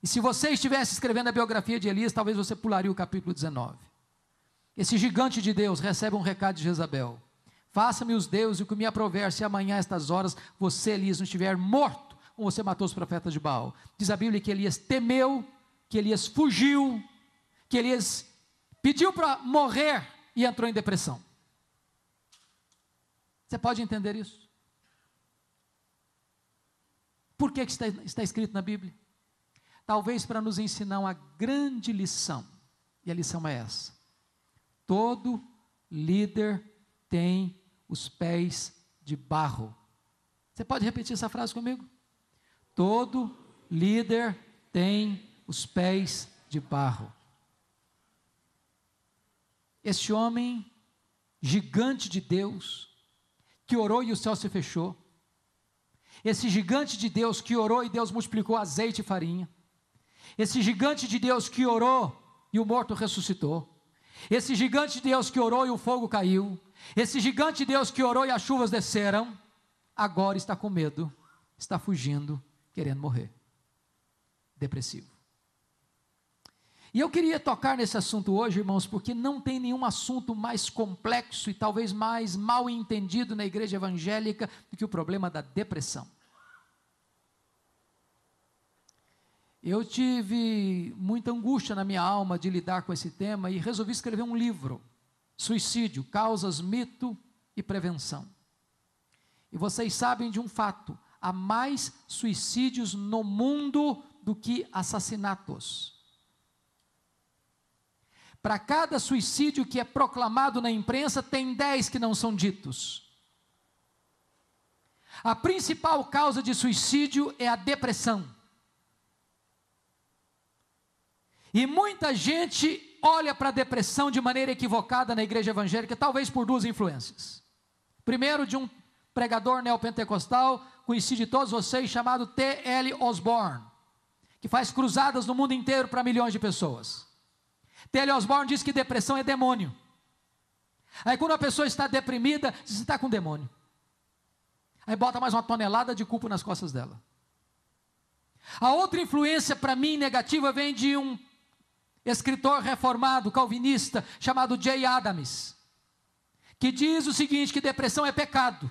S2: E se você estivesse escrevendo a biografia de Elias, talvez você pularia o capítulo 19. Esse gigante de Deus recebe um recado de Jezabel: faça-me os deuses o que me aprover, se amanhã a estas horas você, Elias, não estiver morto, como você matou os profetas de Baal. Diz a Bíblia que Elias temeu, que Elias fugiu, que Elias pediu para morrer e entrou em depressão. Você pode entender isso? Por que está escrito na Bíblia? Talvez para nos ensinar uma grande lição, e a lição é essa: todo líder tem os pés de barro. Você pode repetir essa frase comigo? Todo líder tem os pés de barro. Este homem, gigante de Deus, que orou e o céu se fechou. Esse gigante de Deus que orou e Deus multiplicou azeite e farinha. Esse gigante de Deus que orou e o morto ressuscitou. Esse gigante de Deus que orou e o fogo caiu. Esse gigante de Deus que orou e as chuvas desceram, agora está com medo, está fugindo, querendo morrer, depressivo. E eu queria tocar nesse assunto hoje, irmãos, porque não tem nenhum assunto mais complexo e talvez mais mal entendido na igreja evangélica do que o problema da depressão. Eu tive muita angústia na minha alma de lidar com esse tema e resolvi escrever um livro, Suicídio, Causas, Mito e Prevenção. E vocês sabem de um fato: há mais suicídios no mundo do que assassinatos. Para cada suicídio que é proclamado na imprensa, tem 10 que não são ditos. A principal causa de suicídio é a depressão. E muita gente olha para a depressão de maneira equivocada na igreja evangélica, talvez por duas influências. Primeiro, de um pregador neopentecostal, conhecido de todos vocês, chamado T.L. Osborne, que faz cruzadas no mundo inteiro para milhões de pessoas. T.L. Osborne diz que depressão é demônio. Aí quando a pessoa está deprimida, diz: você está com demônio. Aí bota mais uma tonelada de culpa nas costas dela. A outra influência para mim negativa vem de um escritor reformado, calvinista, chamado Jay Adams, que diz o seguinte, que depressão é pecado.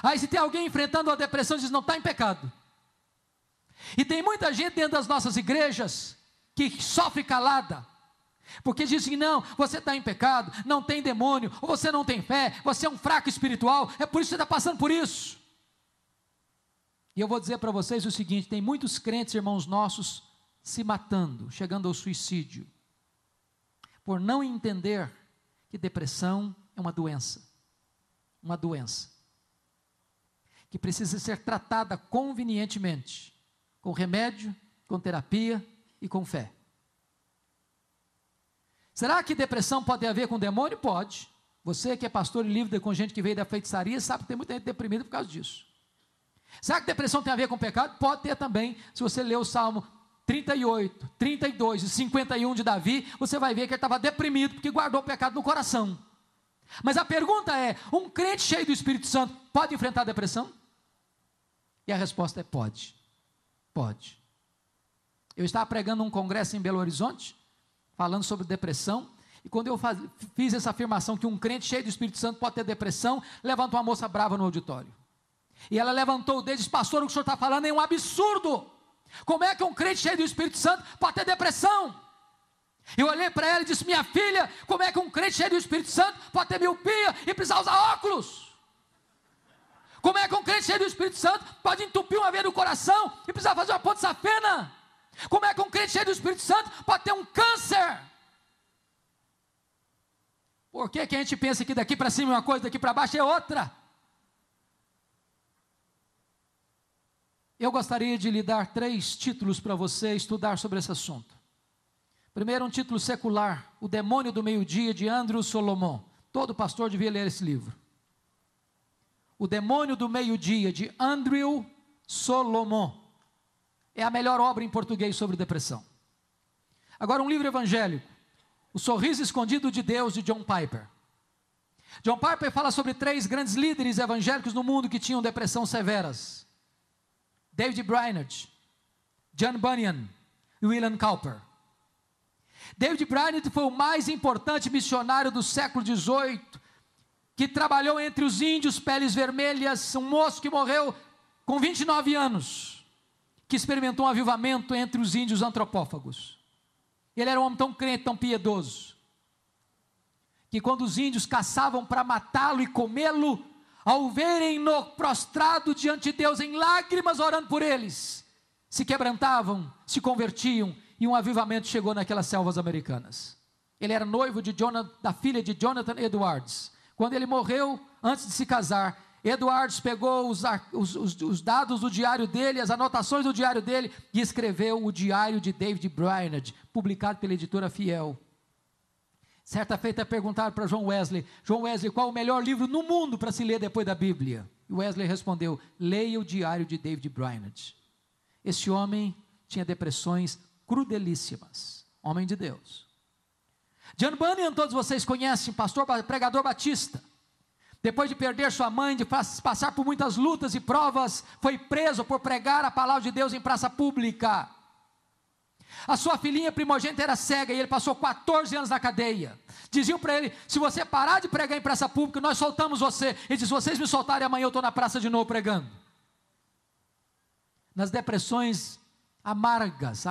S2: Aí se tem alguém enfrentando a depressão, diz: não está em pecado. E tem muita gente dentro das nossas igrejas que sofre calada, porque dizem: não, você está em pecado, não tem demônio, ou você não tem fé, você é um fraco espiritual, é por isso que você está passando por isso. E eu vou dizer para vocês o seguinte: tem muitos crentes, irmãos nossos, se matando, chegando ao suicídio, por não entender que depressão é uma doença, que precisa ser tratada convenientemente, com remédio, com terapia e com fé. Será que depressão pode ter a ver com demônio? Pode. Você que é pastor e lida com gente que veio da feitiçaria, sabe que tem muita gente deprimida por causa disso. Será que depressão tem a ver com pecado? Pode ter também. Se você ler o Salmo 38, 32 e 51 de Davi, você vai ver que ele estava deprimido porque guardou o pecado no coração. Mas a pergunta é: um crente cheio do Espírito Santo pode enfrentar a depressão? E a resposta é: pode. Pode. Eu estava pregando num congresso em Belo Horizonte, falando sobre depressão, e quando eu fiz essa afirmação que um crente cheio do Espírito Santo pode ter depressão, levantou uma moça brava no auditório. E ela levantou o dedo e disse: pastor, o que o senhor está falando é um absurdo. Como é que um crente cheio do Espírito Santo pode ter depressão? Eu olhei para ela e disse: minha filha, como é que um crente cheio do Espírito Santo pode ter miopia e precisar usar óculos? Como é que um crente cheio do Espírito Santo pode entupir uma veia do coração e precisar fazer uma ponte safena? Como é que um crente cheio do Espírito Santo pode ter um câncer? Por que a gente pensa que daqui para cima é uma coisa, daqui para baixo é outra? Eu gostaria de lhe dar 3 títulos para você estudar sobre esse assunto. Primeiro, um título secular: O Demônio do Meio-Dia, de Andrew Solomon. Todo pastor devia ler esse livro. O Demônio do Meio-Dia, de Andrew Solomon. É a melhor obra em português sobre depressão. Agora, um livro evangélico: O Sorriso Escondido de Deus, de John Piper. John Piper fala sobre 3 grandes líderes evangélicos no mundo que tinham depressão severas: David Brainerd, John Bunyan e William Cowper. David Brainerd foi o mais importante missionário do século XVIII, que trabalhou entre os índios peles vermelhas, um moço que morreu com 29 anos, que experimentou um avivamento entre os índios antropófagos. Ele era um homem tão crente, tão piedoso, que quando os índios caçavam para matá-lo e comê-lo, ao verem-no prostrado diante de Deus, em lágrimas orando por eles, se quebrantavam, se convertiam, e um avivamento chegou naquelas selvas americanas. Ele era noivo da filha de Jonathan Edwards. Quando ele morreu, antes de se casar, Edwards pegou os dados do diário dele, as anotações do diário dele, e escreveu o Diário de David Brainerd, publicado pela editora Fiel. Certa feita perguntaram para John Wesley: John Wesley, qual o melhor livro no mundo para se ler depois da Bíblia? E Wesley respondeu: leia o Diário de David Brainerd. Esse homem tinha depressões crudelíssimas, homem de Deus. John Bunyan, todos vocês conhecem, pastor, pregador batista. Depois de perder sua mãe, de passar por muitas lutas e provas, foi preso por pregar a palavra de Deus em praça pública. A sua filhinha primogênita era cega e ele passou 14 anos na cadeia. Diziam para ele: se você parar de pregar em praça pública, nós soltamos você. Ele disse: se vocês me soltarem, amanhã eu estou na praça de novo pregando. Nas depressões amargas,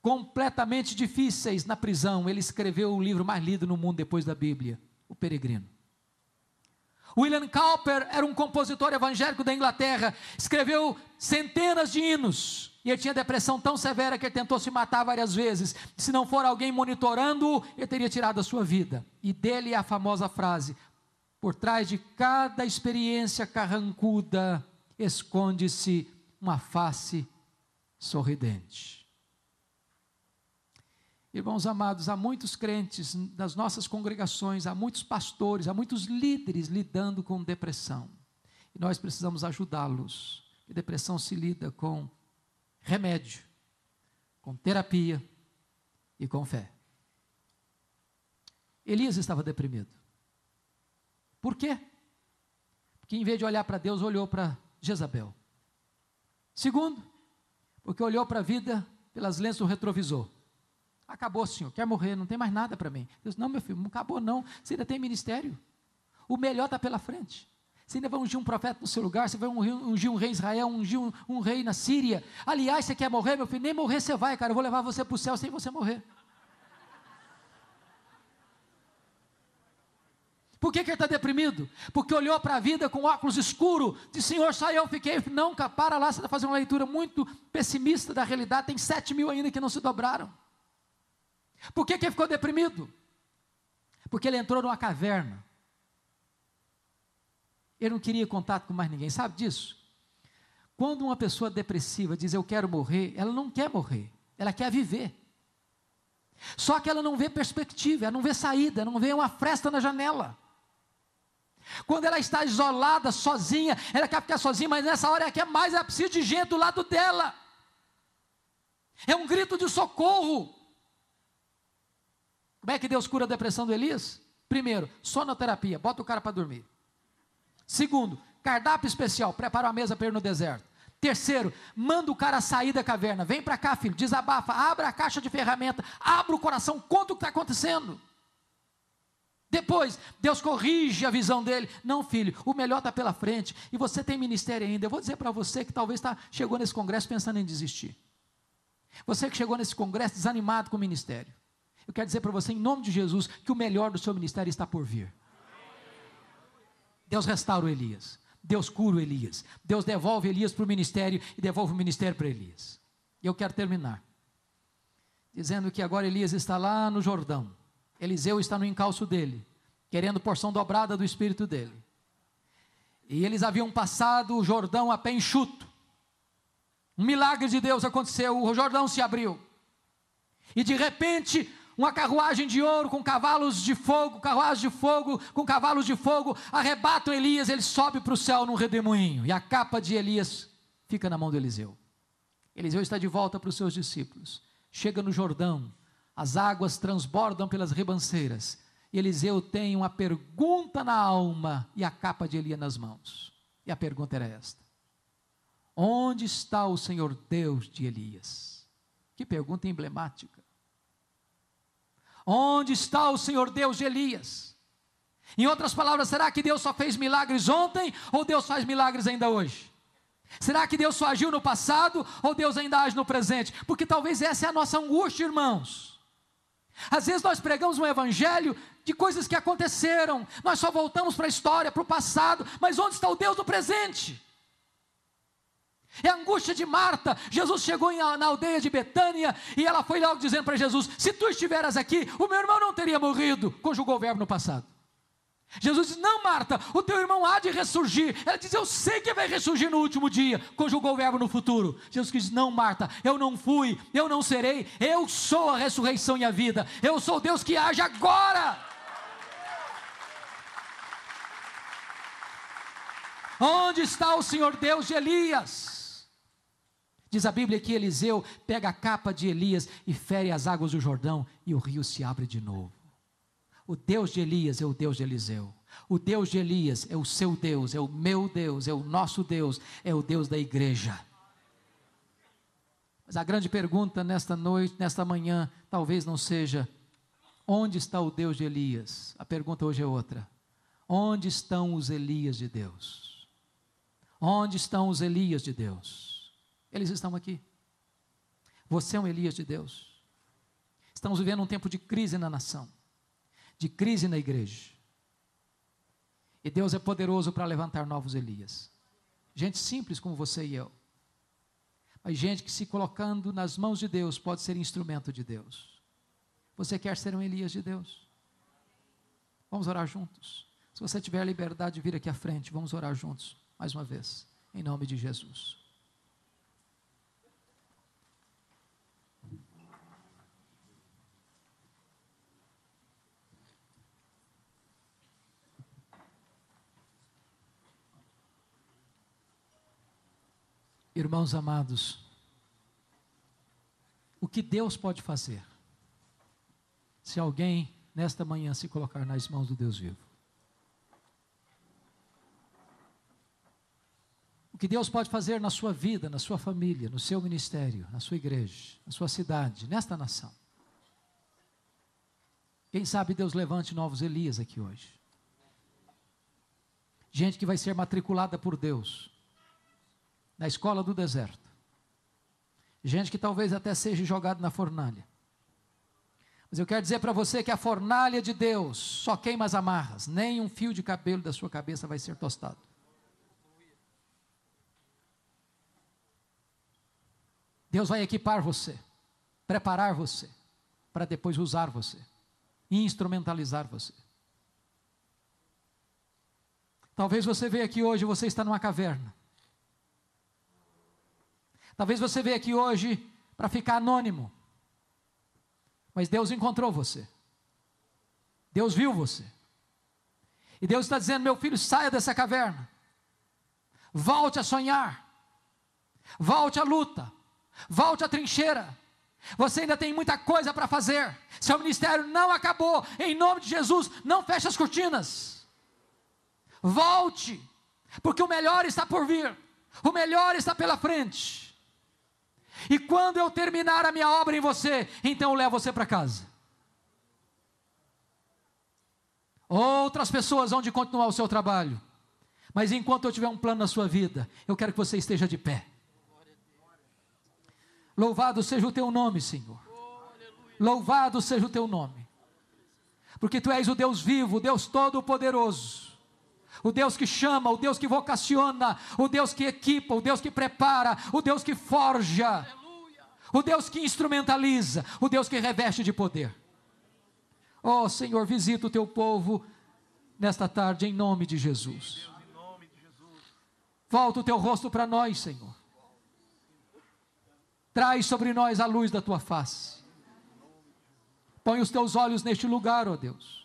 S2: completamente difíceis na prisão, ele escreveu o livro mais lido no mundo depois da Bíblia, O Peregrino. William Cowper era um compositor evangélico da Inglaterra, escreveu centenas de hinos, e ele tinha depressão tão severa que ele tentou se matar várias vezes. Se não for alguém monitorando-o, ele teria tirado a sua vida. E dele é a famosa frase: por trás de cada experiência carrancuda, esconde-se uma face sorridente. Irmãos amados, há muitos crentes nas nossas congregações, há muitos pastores, há muitos líderes lidando com depressão. E nós precisamos ajudá-los. A depressão se lida com remédio, com terapia e com fé. Elias estava deprimido. Por quê? Porque em vez de olhar para Deus, olhou para Jezabel. Segundo, porque olhou para a vida pelas lentes do retrovisor. Acabou, senhor, quer morrer, não tem mais nada para mim. Deus, não, meu filho, não acabou não, você ainda tem ministério. O melhor está pela frente. Você ainda vai ungir um profeta no seu lugar, você vai ungir um rei em Israel, ungir um rei na Síria. Aliás, você quer morrer, meu filho? Nem morrer você vai, cara, eu vou levar você para o céu sem você morrer. Por que ele está deprimido? Porque olhou para a vida com óculos escuros, disse, Senhor, só eu fiquei. Não, cara, para lá, você está fazendo uma leitura muito pessimista da realidade, tem 7.000 ainda que não se dobraram. Por que ele ficou deprimido? Porque ele entrou numa caverna. Ele não queria contato com mais ninguém, sabe disso? Quando uma pessoa depressiva diz, eu quero morrer, ela não quer morrer, ela quer viver. Só que ela não vê perspectiva, ela não vê saída, não vê uma fresta na janela. Quando ela está isolada, sozinha, ela quer ficar sozinha, mas nessa hora ela quer mais, ela precisa de gente do lado dela. É um grito de socorro. Como é que Deus cura a depressão do Elias? Primeiro, sonoterapia, bota o cara para dormir. Segundo, cardápio especial, prepara uma mesa para ir no deserto. Terceiro, manda o cara sair da caverna, vem para cá filho, desabafa, abra a caixa de ferramenta, abra o coração, conta o que está acontecendo. Depois, Deus corrige a visão dele. Não, filho, o melhor está pela frente. E você tem ministério ainda. Eu vou dizer para você que talvez chegou nesse congresso pensando em desistir. Você que chegou nesse congresso desanimado com o ministério. Eu quero dizer para você, em nome de Jesus, que o melhor do seu ministério está por vir. Deus restaura o Elias. Deus cura o Elias. Deus devolve Elias para o ministério e devolve o ministério para Elias. E eu quero terminar dizendo que agora Elias está lá no Jordão. Eliseu está no encalço dele, querendo porção dobrada do espírito dele. E eles haviam passado o Jordão a pé enxuto. Um milagre de Deus aconteceu, o Jordão se abriu. E de repente, uma carruagem de ouro com cavalos de fogo, com cavalos de fogo, arrebatam Elias, ele sobe para o céu num redemoinho. E a capa de Elias fica na mão do Eliseu. Eliseu está de volta para os seus discípulos. Chega no Jordão. As águas transbordam pelas ribanceiras. E Eliseu tem uma pergunta na alma e a capa de Elias nas mãos. E a pergunta era esta: onde está o Senhor Deus de Elias? Que pergunta emblemática. Onde está o Senhor Deus de Elias? Em outras palavras, será que Deus só fez milagres ontem ou Deus faz milagres ainda hoje? Será que Deus só agiu no passado ou Deus ainda age no presente? Porque talvez essa é a nossa angústia, irmãos. Às vezes nós pregamos um evangelho de coisas que aconteceram, nós só voltamos para a história, para o passado, mas onde está o Deus do presente? É a angústia de Marta. Jesus chegou na aldeia de Betânia e ela foi logo dizendo para Jesus: se tu estiveras aqui, o meu irmão não teria morrido. Conjugou o verbo no passado. Jesus diz: não, Marta, o teu irmão há de ressurgir. Ela diz: eu sei que vai ressurgir no último dia. Conjugou o verbo no futuro. Jesus diz: não, Marta, eu não fui, eu não serei, eu sou a ressurreição e a vida. Eu sou o Deus que age agora. Onde está o Senhor Deus de Elias? Diz a Bíblia que Eliseu pega a capa de Elias e fere as águas do Jordão e o rio se abre de novo. O Deus de Elias é o Deus de Eliseu. O Deus de Elias é o seu Deus, é o meu Deus, é o nosso Deus, é o Deus da igreja. Mas a grande pergunta nesta noite, nesta manhã, talvez não seja: onde está o Deus de Elias? A pergunta hoje é outra: onde estão os Elias de Deus? Onde estão os Elias de Deus? Eles estão aqui. Você é um Elias de Deus. Estamos vivendo um tempo de crise na nação, de crise na igreja. E Deus é poderoso para levantar novos Elias. Gente simples como você e eu. Mas gente que, se colocando nas mãos de Deus, pode ser instrumento de Deus. Você quer ser um Elias de Deus? Vamos orar juntos. Se você tiver a liberdade de vir aqui à frente, vamos orar juntos, mais uma vez, em nome de Jesus. Irmãos amados, o que Deus pode fazer se alguém nesta manhã se colocar nas mãos do Deus vivo. O que Deus pode fazer na sua vida, na sua família, no seu ministério, na sua igreja, na sua cidade, nesta nação. Quem sabe Deus levante novos Elias aqui hoje. Gente que vai ser matriculada por Deus na escola do deserto. Gente que talvez até seja jogado na fornalha. Mas eu quero dizer para você que a fornalha de Deus só queima as amarras. Nem um fio de cabelo da sua cabeça vai ser tostado. Deus vai equipar você, preparar você, para depois usar você, instrumentalizar você. Talvez você veja aqui hoje, você está numa caverna. Talvez você veja aqui hoje para ficar anônimo. Mas Deus encontrou você. Deus viu você. E Deus está dizendo: meu filho, saia dessa caverna. Volte a sonhar. Volte à luta. Volte à trincheira. Você ainda tem muita coisa para fazer. Seu ministério não acabou. Em nome de Jesus, não feche as cortinas. Volte, porque o melhor está por vir. O melhor está pela frente. E quando eu terminar a minha obra em você, então eu levo você para casa. Outras pessoas vão de continuar o seu trabalho. Mas enquanto eu tiver um plano na sua vida, eu quero que você esteja de pé. Louvado seja o teu nome, Senhor. Louvado seja o teu nome. Porque tu és o Deus vivo, o Deus todo-poderoso. O Deus que chama, o Deus que vocaciona, o Deus que equipa, o Deus que prepara, o Deus que forja, o Deus que instrumentaliza, o Deus que reveste de poder. Oh, Senhor, visita o teu povo nesta tarde, em nome de Jesus. Volta o teu rosto para nós, Senhor. Traz sobre nós a luz da tua face. Põe os teus olhos neste lugar, ó Deus.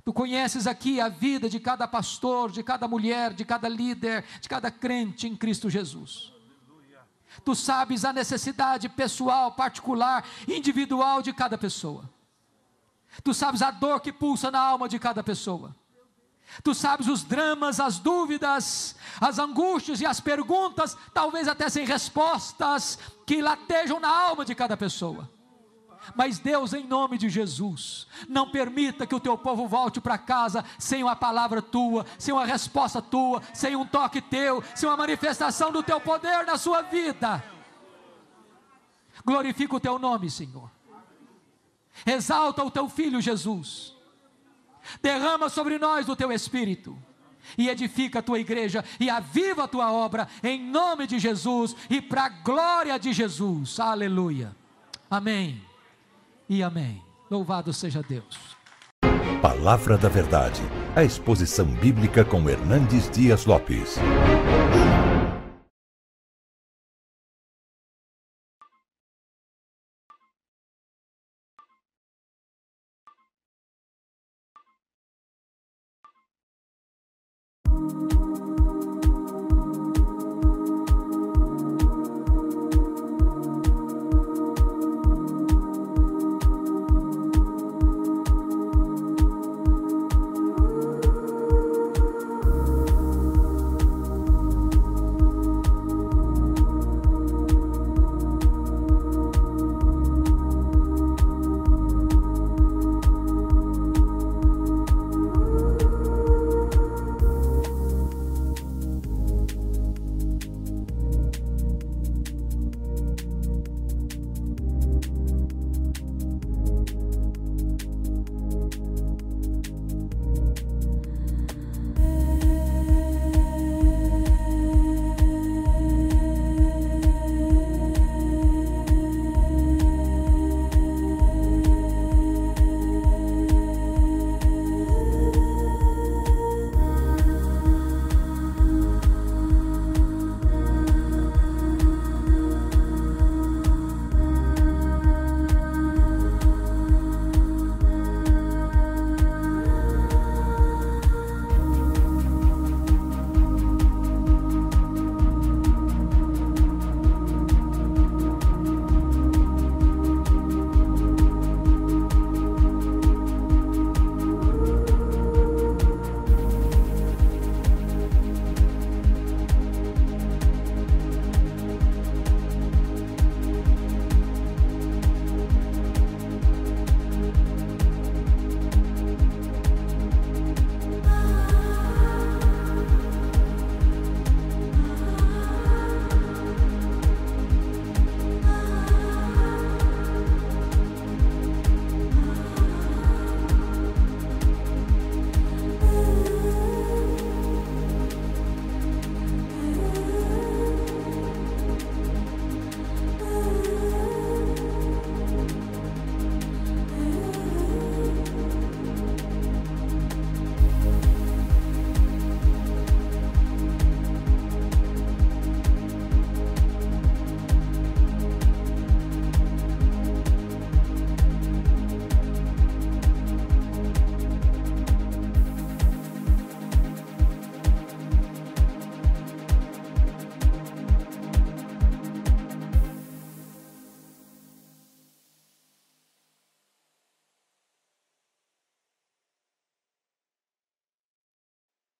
S2: Tu conheces aqui a vida de cada pastor, de cada mulher, de cada líder, de cada crente em Cristo Jesus. Tu sabes a necessidade pessoal, particular, individual de cada pessoa. Tu sabes a dor que pulsa na alma de cada pessoa. Tu sabes os dramas, as dúvidas, as angústias e as perguntas, talvez até sem respostas, que latejam na alma de cada pessoa. Mas Deus, em nome de Jesus, não permita que o teu povo volte para casa sem uma palavra tua, sem uma resposta tua, sem um toque teu, sem uma manifestação do teu poder na sua vida. Glorifica o teu nome, Senhor. Exalta o teu Filho Jesus. Derrama sobre nós o teu Espírito e edifica a tua igreja e aviva a tua obra em nome de Jesus e para a glória de Jesus. Aleluia. Amém e amém. Louvado seja Deus.
S1: Palavra da Verdade, a exposição bíblica com Hernandes Dias Lopes.